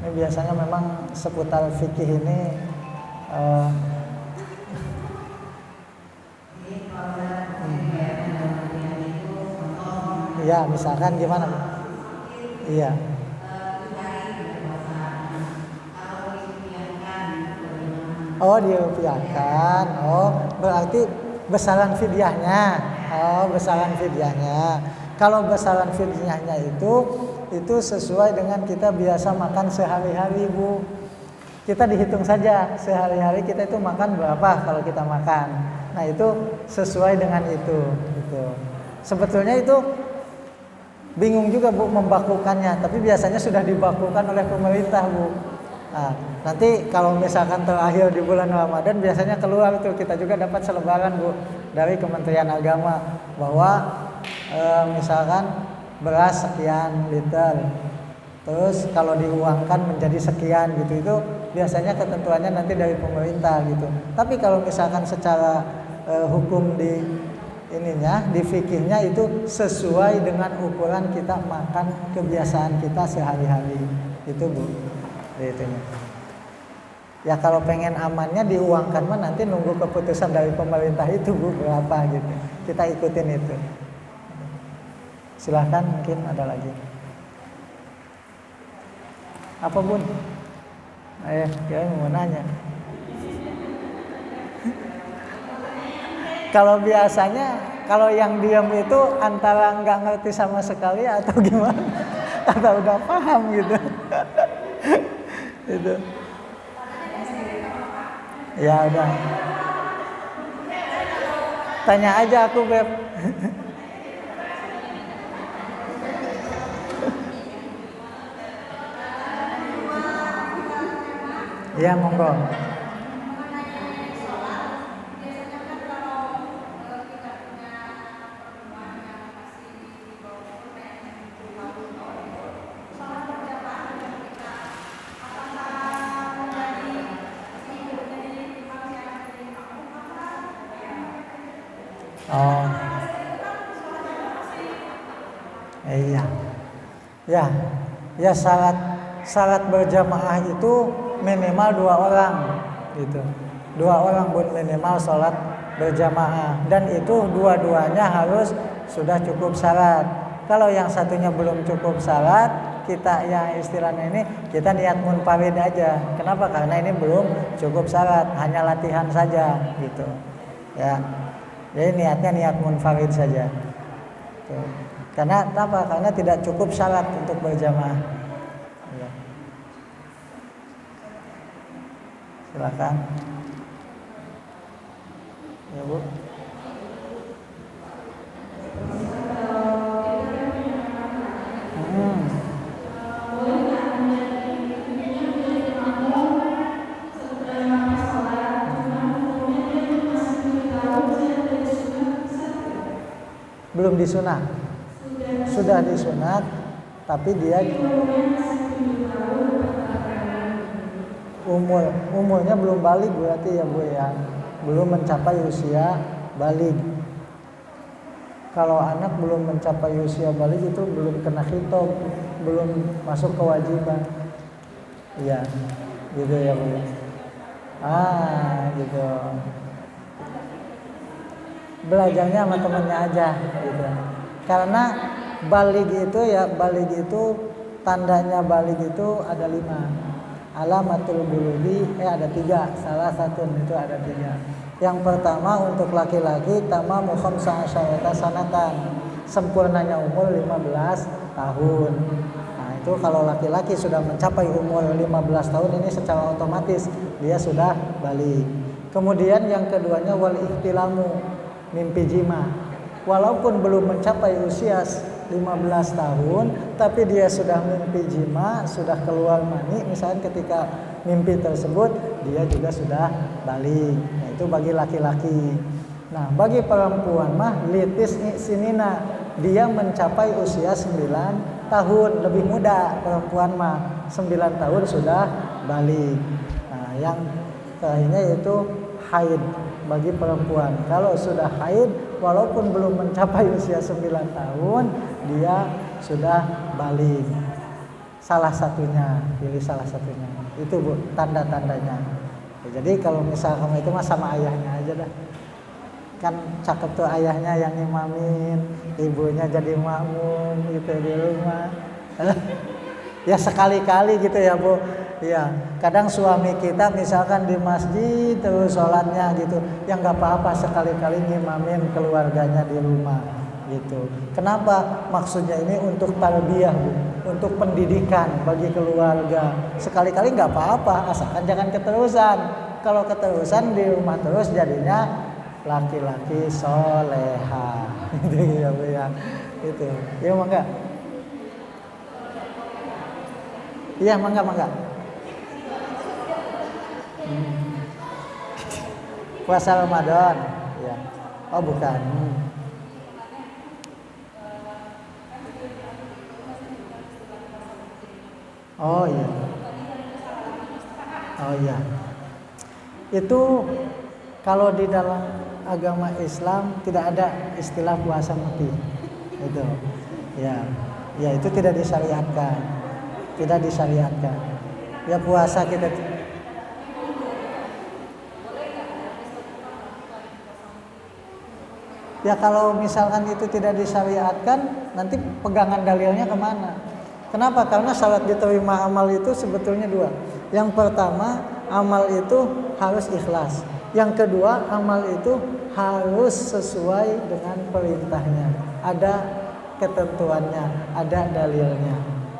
Ini biasanya memang seputar fikih ini ya misalkan gimana? Iya. Oh dirupiahkan. Oh berarti besaran fidyahnya. Kalau besaran fidyahnya itu sesuai dengan kita biasa makan sehari-hari Bu. Kita dihitung saja sehari-hari kita itu makan berapa kalau kita makan. Nah itu sesuai dengan itu. Gitu. Sebetulnya itu bingung juga Bu membakukannya, tapi biasanya sudah dibakukan oleh pemerintah Bu. Nah, nanti kalau misalkan terakhir di bulan Ramadan biasanya keluar itu kita juga dapat selebaran Bu dari Kementerian Agama bahwa misalkan beras sekian liter, terus kalau diuangkan menjadi sekian gitu, itu biasanya ketentuannya nanti dari pemerintah gitu. Tapi kalau misalkan secara hukum di fikihnya itu sesuai dengan ukuran kita makan kebiasaan kita sehari-hari itu Bu. Itunya. Ya kalau pengen amannya diuangkan mah nanti nunggu keputusan dari pemerintah itu Bu berapa gitu. Kita ikutin itu. Silahkan mungkin ada lagi. Apa Bun? Dia mau nanya. Kalau biasanya kalau yang diam itu antara nggak ngerti sama sekali atau gimana? Atau udah paham gitu. Itu. Ya udah. Tanya aja aku Beb. Iya monggo. Oh. Iya. Ya. Ya syarat berjamaah itu minimal 2 orang gitu. 2 orang Bun minimal sholat berjamaah dan itu dua-duanya harus sudah cukup syarat. Kalau yang satunya belum cukup syarat, kita yang istilahnya ini kita niat munfarid aja. Kenapa? Karena ini belum cukup syarat, hanya latihan saja gitu. Ya. Jadi niatnya niat munfarid saja. Tuh. Karena apa? Karena tidak cukup syarat untuk berjamaah. Ya. Silakan. Ya Bu. Belum disunat. Sudah disunat, tapi dia umurnya belum balik berarti ya Bu ya. Belum mencapai usia balik. Kalau anak belum mencapai usia balik itu belum kena khitab, belum masuk kewajiban. Iya, gitu ya Bu. Gitu. Belajarnya sama temennya aja gitu. Karena balik itu tandanya balik itu ada 5. Alamatul bulughi ada 3, salah satu itu ada 3. Yang pertama untuk laki-laki tamamu khamsa asyarata sanatan, sempurnanya umur 15 tahun. Nah, itu kalau laki-laki sudah mencapai umur 15 tahun ini secara otomatis dia sudah balik. Kemudian yang keduanya wal ihtilamu, mimpi jima. Walaupun belum mencapai usia 15 tahun, tapi dia sudah mimpi jima, sudah keluar mani, misalnya ketika mimpi tersebut, dia juga sudah balik. Nah, itu bagi laki-laki. Nah, bagi perempuan mah litis sinina, dia mencapai usia 9 tahun, lebih muda perempuan mah, 9 tahun sudah balik. Nah, yang terakhirnya yaitu haid bagi perempuan. Kalau sudah haid, walaupun belum mencapai usia 9 tahun, dia sudah balik. Salah satunya, pilih salah satunya. Itu Bu, tanda-tandanya. Ya, jadi kalau misal kamu itu mah sama ayahnya aja dah. Kan cakep tuh ayahnya yang imamin, ibunya jadi makmum gitu di rumah. Ya sekali-kali gitu ya Bu. Iya, kadang suami kita misalkan di masjid terus sholatnya gitu, yang nggak apa-apa sekali-kali ngimamin keluarganya di rumah gitu. Kenapa? Maksudnya ini untuk tarbiyah Bu, untuk pendidikan bagi keluarga. Sekali-kali nggak apa-apa, asalkan jangan keterusan. Kalau keterusan di rumah terus jadinya laki-laki soleha, gitu ya Bu ya. Itu, ya mangga. Iya mangga. Puasa Ramadan ya. Oh bukan. Oh iya. Itu kalau di dalam agama Islam tidak ada istilah puasa mati. Itu. Ya itu tidak disyariatkan. Ya puasa kita Ya kalau misalkan itu tidak disyariatkan, nanti pegangan dalilnya kemana? Kenapa? Karena syarat diterima amal itu sebetulnya dua. Yang pertama, amal itu harus ikhlas. Yang kedua, amal itu harus sesuai dengan perintahnya. Ada ketentuannya, ada dalilnya.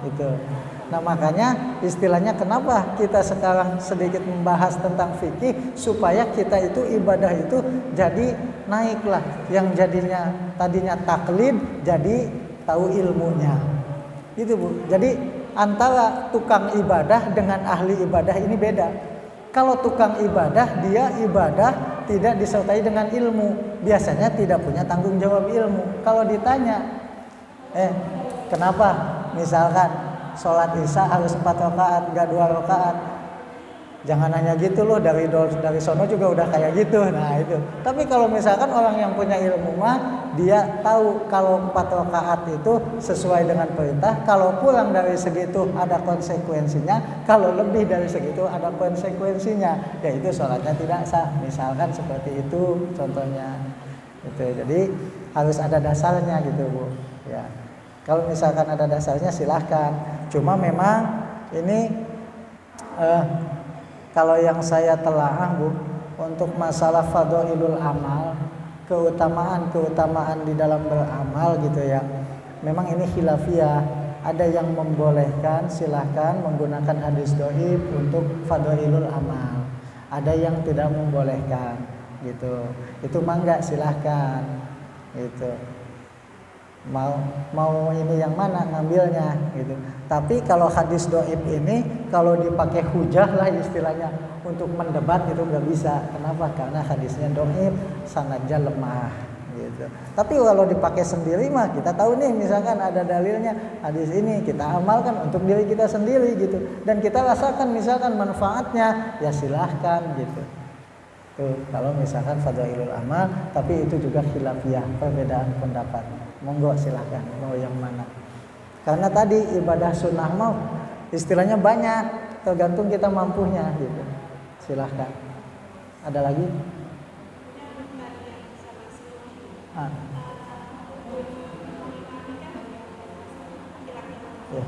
Itu. Nah makanya istilahnya kenapa kita sekarang sedikit membahas tentang fikih, supaya kita itu ibadah itu jadi naiklah, yang jadinya tadinya taklid jadi tahu ilmunya. Gitu Bu. Jadi antara tukang ibadah dengan ahli ibadah ini beda. Kalau tukang ibadah, dia ibadah tidak disertai dengan ilmu, biasanya tidak punya tanggung jawab ilmu. Kalau ditanya, kenapa misalkan sholat isya harus 4 rakaat, gak 2 rakaat? Jangan nanya gitu loh, dari sono juga udah kayak gitu. Nah itu. Tapi kalau misalkan orang yang punya ilmu mah, dia tahu kalau 4 rakaat itu sesuai dengan perintah. Kalau kurang dari segitu ada konsekuensinya, kalau lebih dari segitu ada konsekuensinya, yaitu sholatnya tidak sah. Misalkan seperti itu contohnya. Gitu. Jadi harus ada dasarnya gitu Bu. Ya. Kalau misalkan ada dasarnya silahkan. Cuma memang ini kalau yang saya telaah Bu, untuk masalah fadhailul amal, keutamaan di dalam beramal gitu ya. Memang ini khilafiyah. Ada yang membolehkan silahkan menggunakan hadis dhaif untuk fadhailul amal. Ada yang tidak membolehkan gitu. Itu mah enggak, silahkan gitu. Mau ini yang mana ngambilnya gitu. Tapi kalau hadis dhaif ini kalau dipakai hujah lah istilahnya untuk mendebat itu nggak bisa. Kenapa? Karena hadisnya dhaif, sanadnya lemah gitu. Tapi kalau dipakai sendiri mah kita tahu nih, misalkan ada dalilnya hadis ini, kita amalkan untuk diri kita sendiri gitu. Dan kita rasakan misalkan manfaatnya, ya silahkan gitu. Tuh, kalau misalkan fadhailul amal, tapi itu juga khilafiyah, perbedaan pendapat. Monggo silahkan, mau yang mana. Karena tadi ibadah sunnah mau istilahnya banyak, tergantung kita mampunya gitu. Silahkan. Ada lagi? Ya.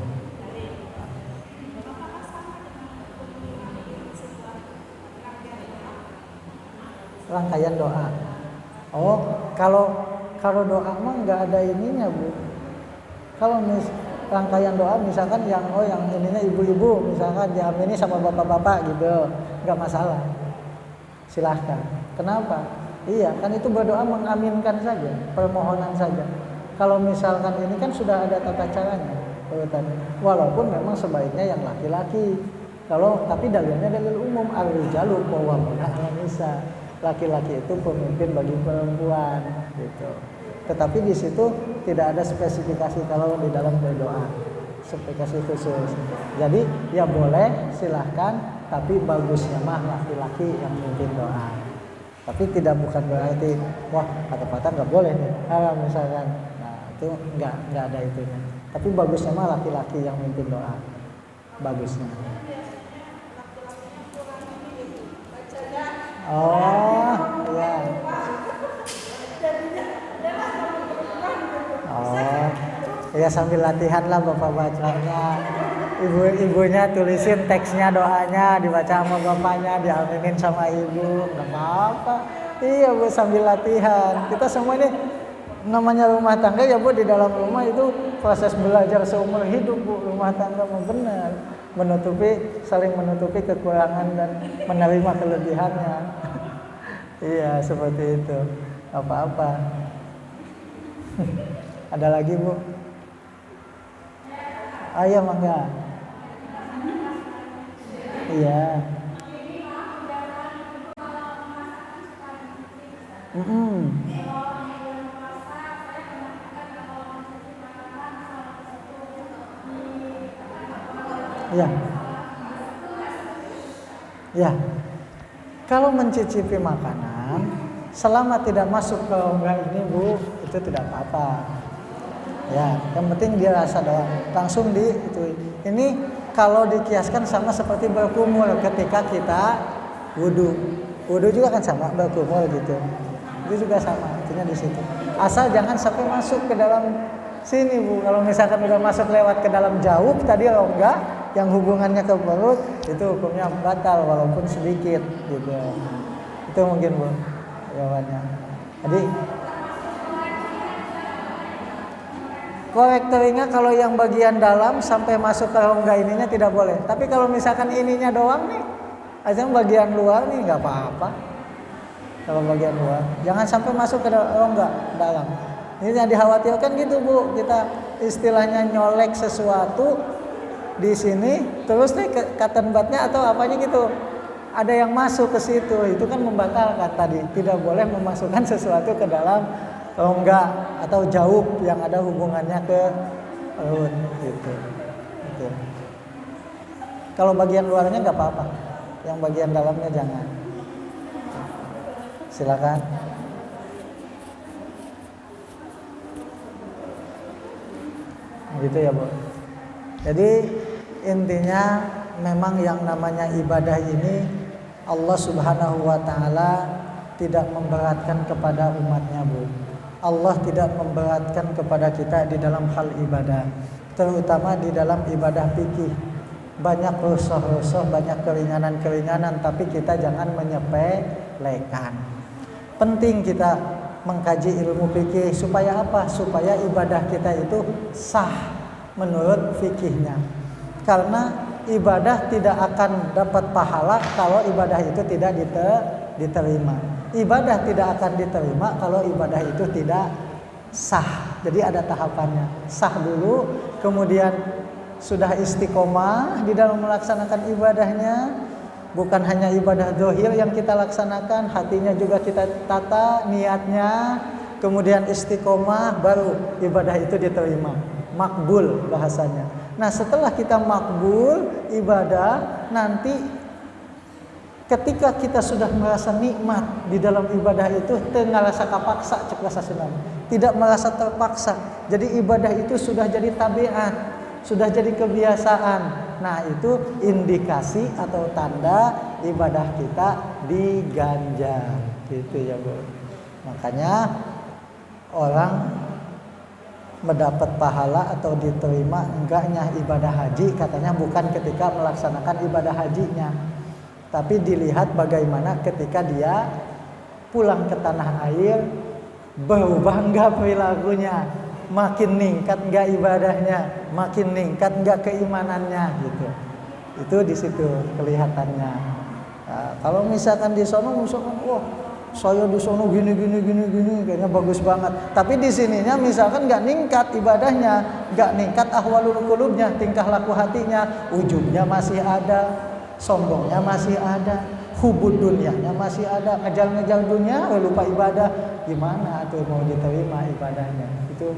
Rangkaian doa. Oh, kalau doa mah nggak ada ininya Bu. Kalau rangkaian doa misalkan yang ininya ibu-ibu misalkan diamini sama bapak-bapak gitu, nggak masalah. Silahkan. Kenapa? Iya, kan itu berdoa mengaminkan saja, permohonan saja. Kalau misalkan ini kan sudah ada tata caranya, urutannya. Walaupun memang sebaiknya yang laki-laki. Tapi dalilnya dalil umum, ar-rijalu qawwamuna 'alan nisa. Laki-laki itu pemimpin bagi perempuan gitu. Tetapi di situ tidak ada spesifikasi kalau di dalam berdoa, spesifikasi khusus. Jadi ya boleh silahkan, tapi bagusnya mah laki-laki yang memimpin doa. Tapi bukan berarti wah kata-kata nggak boleh nih, misalkan. Nah itu nggak ada itunya. Tapi bagusnya mah laki-laki yang memimpin doa, bagusnya. Oh, iya. Oh, ya sambil latihan lah bapak bacanya. Ibunya tulisin teksnya, doanya dibaca sama bapaknya, diaminin sama ibu, nggak apa-apa. Iya Bu, sambil latihan. Kita semua ini namanya rumah tangga ya Bu, di dalam rumah itu proses belajar seumur hidup Bu. Rumah tangga mau benar. Saling menutupi kekurangan dan menerima kelebihannya. Iya seperti itu. Apa-apa. Ada lagi Bu? Ayo mangga. Iya. Ya. Ya. Kalau mencicipi makanan selama tidak masuk ke rongga ini Bu, itu tidak apa-apa. Ya, yang penting dia rasa doang. Langsung itu. Ini kalau dikiaskan sama seperti berkumur ketika kita wudu. Wudu juga kan sama berkumur gitu. Itu juga sama, artinya di situ. asal jangan sampai masuk ke dalam sini Bu. Kalau misalkan udah masuk lewat ke dalam jauh tadi rongga yang hubungannya ke perut, itu hukumnya batal walaupun sedikit gitu. Itu mungkin Bu jawabannya. Jadi korek telinga kalau yang bagian dalam sampai masuk ke rongga ininya tidak boleh. Tapi kalau misalkan ininya doang nih, aja bagian luar nih nggak apa-apa. Kalau bagian luar, jangan sampai masuk ke rongga dalam. Ini yang dikhawatirkan gitu Bu. Kita istilahnya nyolek sesuatu di sini, terus nih cotton budnya atau apanya gitu, ada yang masuk ke situ, itu kan membatalkan tadi. Tidak boleh memasukkan sesuatu ke dalam rongga atau jauh yang ada hubungannya ke perut gitu. Gitu. Kalau bagian luarnya nggak apa-apa, yang bagian dalamnya jangan. Silakan. Gitu ya Bu. Jadi intinya memang yang namanya ibadah ini Allah Subhanahu wa taala tidak memberatkan kepada umatnya Bu. Allah tidak memberatkan kepada kita di dalam hal ibadah, terutama di dalam ibadah fikih. Banyak rusuh-rusuh, banyak keringanan-keringanan, tapi kita jangan menyepelekan. Penting kita mengkaji ilmu fikih supaya apa? Supaya ibadah kita itu sah menurut fikihnya. Karena ibadah tidak akan dapat pahala kalau ibadah itu tidak diterima. Ibadah tidak akan diterima kalau ibadah itu tidak sah. Jadi ada tahapannya. Sah dulu, kemudian sudah istiqomah di dalam melaksanakan ibadahnya. Bukan hanya ibadah zahir yang kita laksanakan, hatinya juga kita tata niatnya, kemudian istiqomah, baru ibadah itu diterima. Makbul bahasanya. Nah setelah kita makbul ibadah, nanti ketika kita sudah merasa nikmat di dalam ibadah itu, teu ngarasa kapaksa cek bahasa Sunda. Tidak merasa terpaksa. Jadi ibadah itu sudah jadi tabiat, sudah jadi kebiasaan. Nah, itu indikasi atau tanda ibadah kita diganjar. Gitu ya, Bu. Makanya orang mendapat pahala atau diterima enggaknya ibadah haji katanya bukan ketika melaksanakan ibadah hajinya, tapi dilihat bagaimana ketika dia pulang ke tanah air, berubah enggak perilakunya, makin ningkat enggak ibadahnya, makin ningkat enggak keimanannya gitu. Itu di situ kelihatannya. Nah, kalau misalkan di sono misalkan saya di sono gini kayaknya bagus banget. Tapi di sininya misalkan enggak ningkat ibadahnya, enggak ningkat ahwalul qulubnya, tingkah laku hatinya, ujubnya masih ada, sombongnya masih ada, hubud dunyanya masih ada, ngejar dunia, lupa ibadah, gimana tuh mau diterima ibadahnya? Itu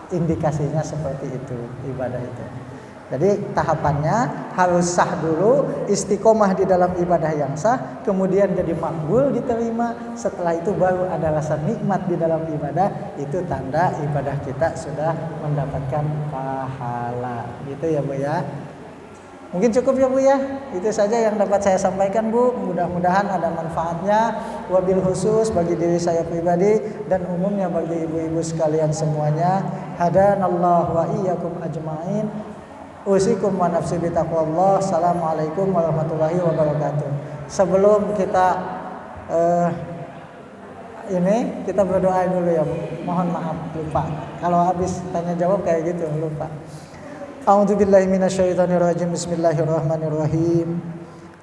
indikasinya seperti itu ibadah itu. Jadi tahapannya harus sah dulu, istiqomah di dalam ibadah yang sah, kemudian jadi makbul diterima, setelah itu baru ada rasa nikmat di dalam ibadah, itu tanda ibadah kita sudah mendapatkan pahala. Gitu ya Bu ya. Mungkin cukup ya Bu ya. Itu saja yang dapat saya sampaikan Bu. Mudah-mudahan ada manfaatnya, wabil khusus bagi diri saya pribadi dan umumnya bagi ibu-ibu sekalian semuanya. Hadanallahu wa iyyakum ajmain. Usikum wa nafsi bitaqwallah. Assalamualaikum warahmatullahi wabarakatuh. Sebelum kita ini kita berdoa dulu ya Bu. Mohon maaf lupa. Kalau habis tanya jawab kayak gitu lupa. A'udzubillahi minasyaitonirrajim. Bismillahirrahmanirrahim.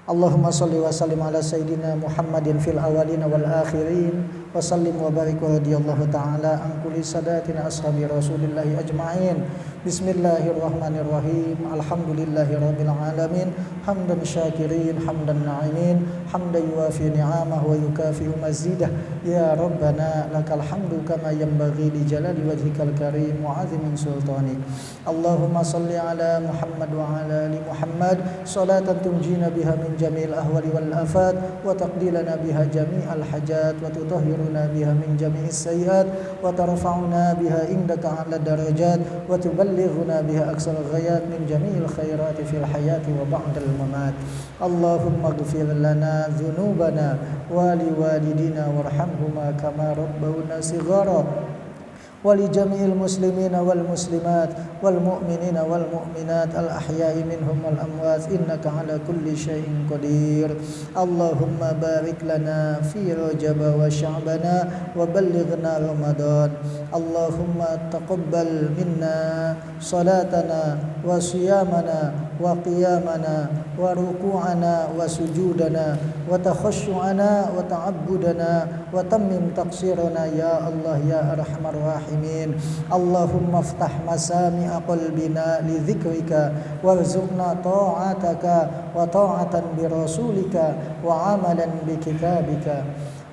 Allahumma shalli wa sallim ala sayyidina Muhammadin fil awwalin wal akhirin wa sallim wa barik wa radhiyallahu ta'ala an kulli sadatina ashabi Rasulillahi ajma'in. Bismillahirrahmanirrahim. Alhamdulillahi rabbil alamin. Hamdan syakirin, hamdan na'imin, hamdan yuwafi ni'amahu wa yukafi'u mazidah. Ya Rabbana lakal hamdu kama yanbaghi li jalali wajhikal karim wa 'azimin sultanik. Allahumma shalli ala Muhammad wa ala ali Muhammad salatan tunjina biha min jamil ahwali wal afat wa taqdi lana biha jami'al hajat wa tutahhiru وتطهرنا بها من جميع السيئات وترفعنا بها عندك أعلى الدرجات وتبلغنا بها أقصى الغايات من جميع الخيرات في الحياة وبعد الممات. اللهم اغفر لنا ذنوبنا ولوالدينا وارحمهما كما ربونا صغارا ولجميع المسلمين والمسلمات والمؤمنين والمؤمنات الأحياء منهم والأموات إنك على كل شيء قدير. اللهم بارك لنا في رجب وشعبنا وبلغنا رمضان. اللهم تقبل منا صلاتنا وصيامنا وقيامنا وركوعنا وسجودنا وتخشعنا وتعبدنا وتمم تقصيرنا يا الله يا أرحم الراحمين. اللهم افتح مسامع قلبنا لذكرك وارزقنا طاعتك وطاعة برسولك وعملا بكتابك.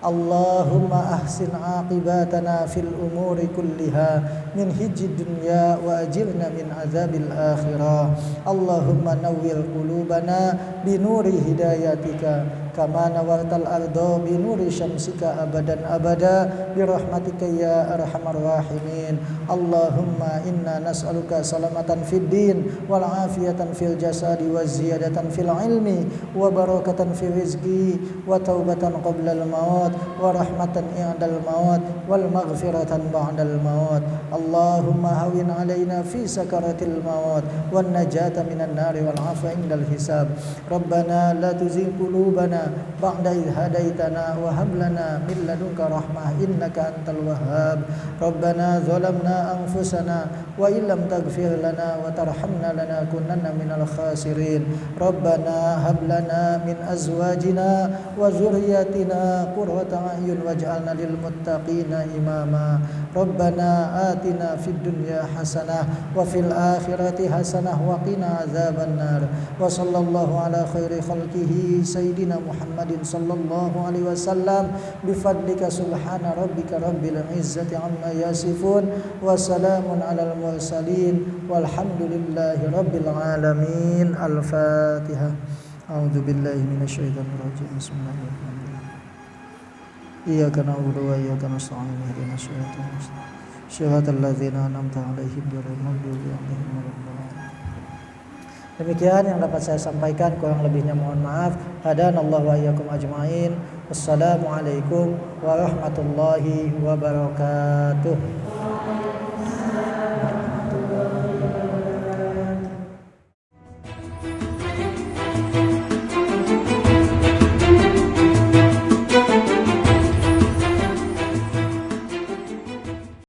اللهم أحسن عاقباتنا في الأمور كلها من خزي الدنيا وأجرنا من عذاب الآخرة. اللهم نور قلوبنا بنور هدايتك كما نورت الأرض بنور شمسك أبدا أبدا برحمتك يا أرحم الراحمين. اللهم إنا نسألك سلامة في الدين والعافية في الجسد وزيادة في العلم وبركة في الرزق وتوبة قبل الموت ورحمة عند الموت والمغفرة بعد الموت. اللهم هون علينا في سكرة الموت والنجاة من النار والعفو عند الحساب. ربنا لا تزغ قلوبنا بعد إذ هديتنا وهب لنا من لدنك رحمة إنك أنت الوهاب. ربنا ظلمنا أنفسنا وإن لم تغفر لنا وترحمنا لنكونن من الخاسرين. ربنا هب لنا من أزواجنا وذرياتنا قرة أعين واجعلنا للمتقين إماما. ربنا آتنا في الدنيا حسنة وفي الآخرة حسنة وقنا عذاب النار. وصلى الله على خير خلقه سيدنا محمد صلى الله عليه وسلم بفضلك سبحان ربك رب العزة عما يصفون وسلام على المرسلين والحمد لله رب العالمين. الفاتحة. أعوذ بالله من الشيطان الرجيم. بسم الله الرحمن الرحيم. إياك نعبد وإياك نستعين اهدنا الصراط المستقيم صراط الذين أنعمت عليهم غير المغضوب عليهم ولا الضالين. Demikian yang dapat saya sampaikan, kurang lebihnya mohon maaf. Hadanallahu wa iyyakum ajmain. Wassalamualaikum warahmatullahi wabarakatuh.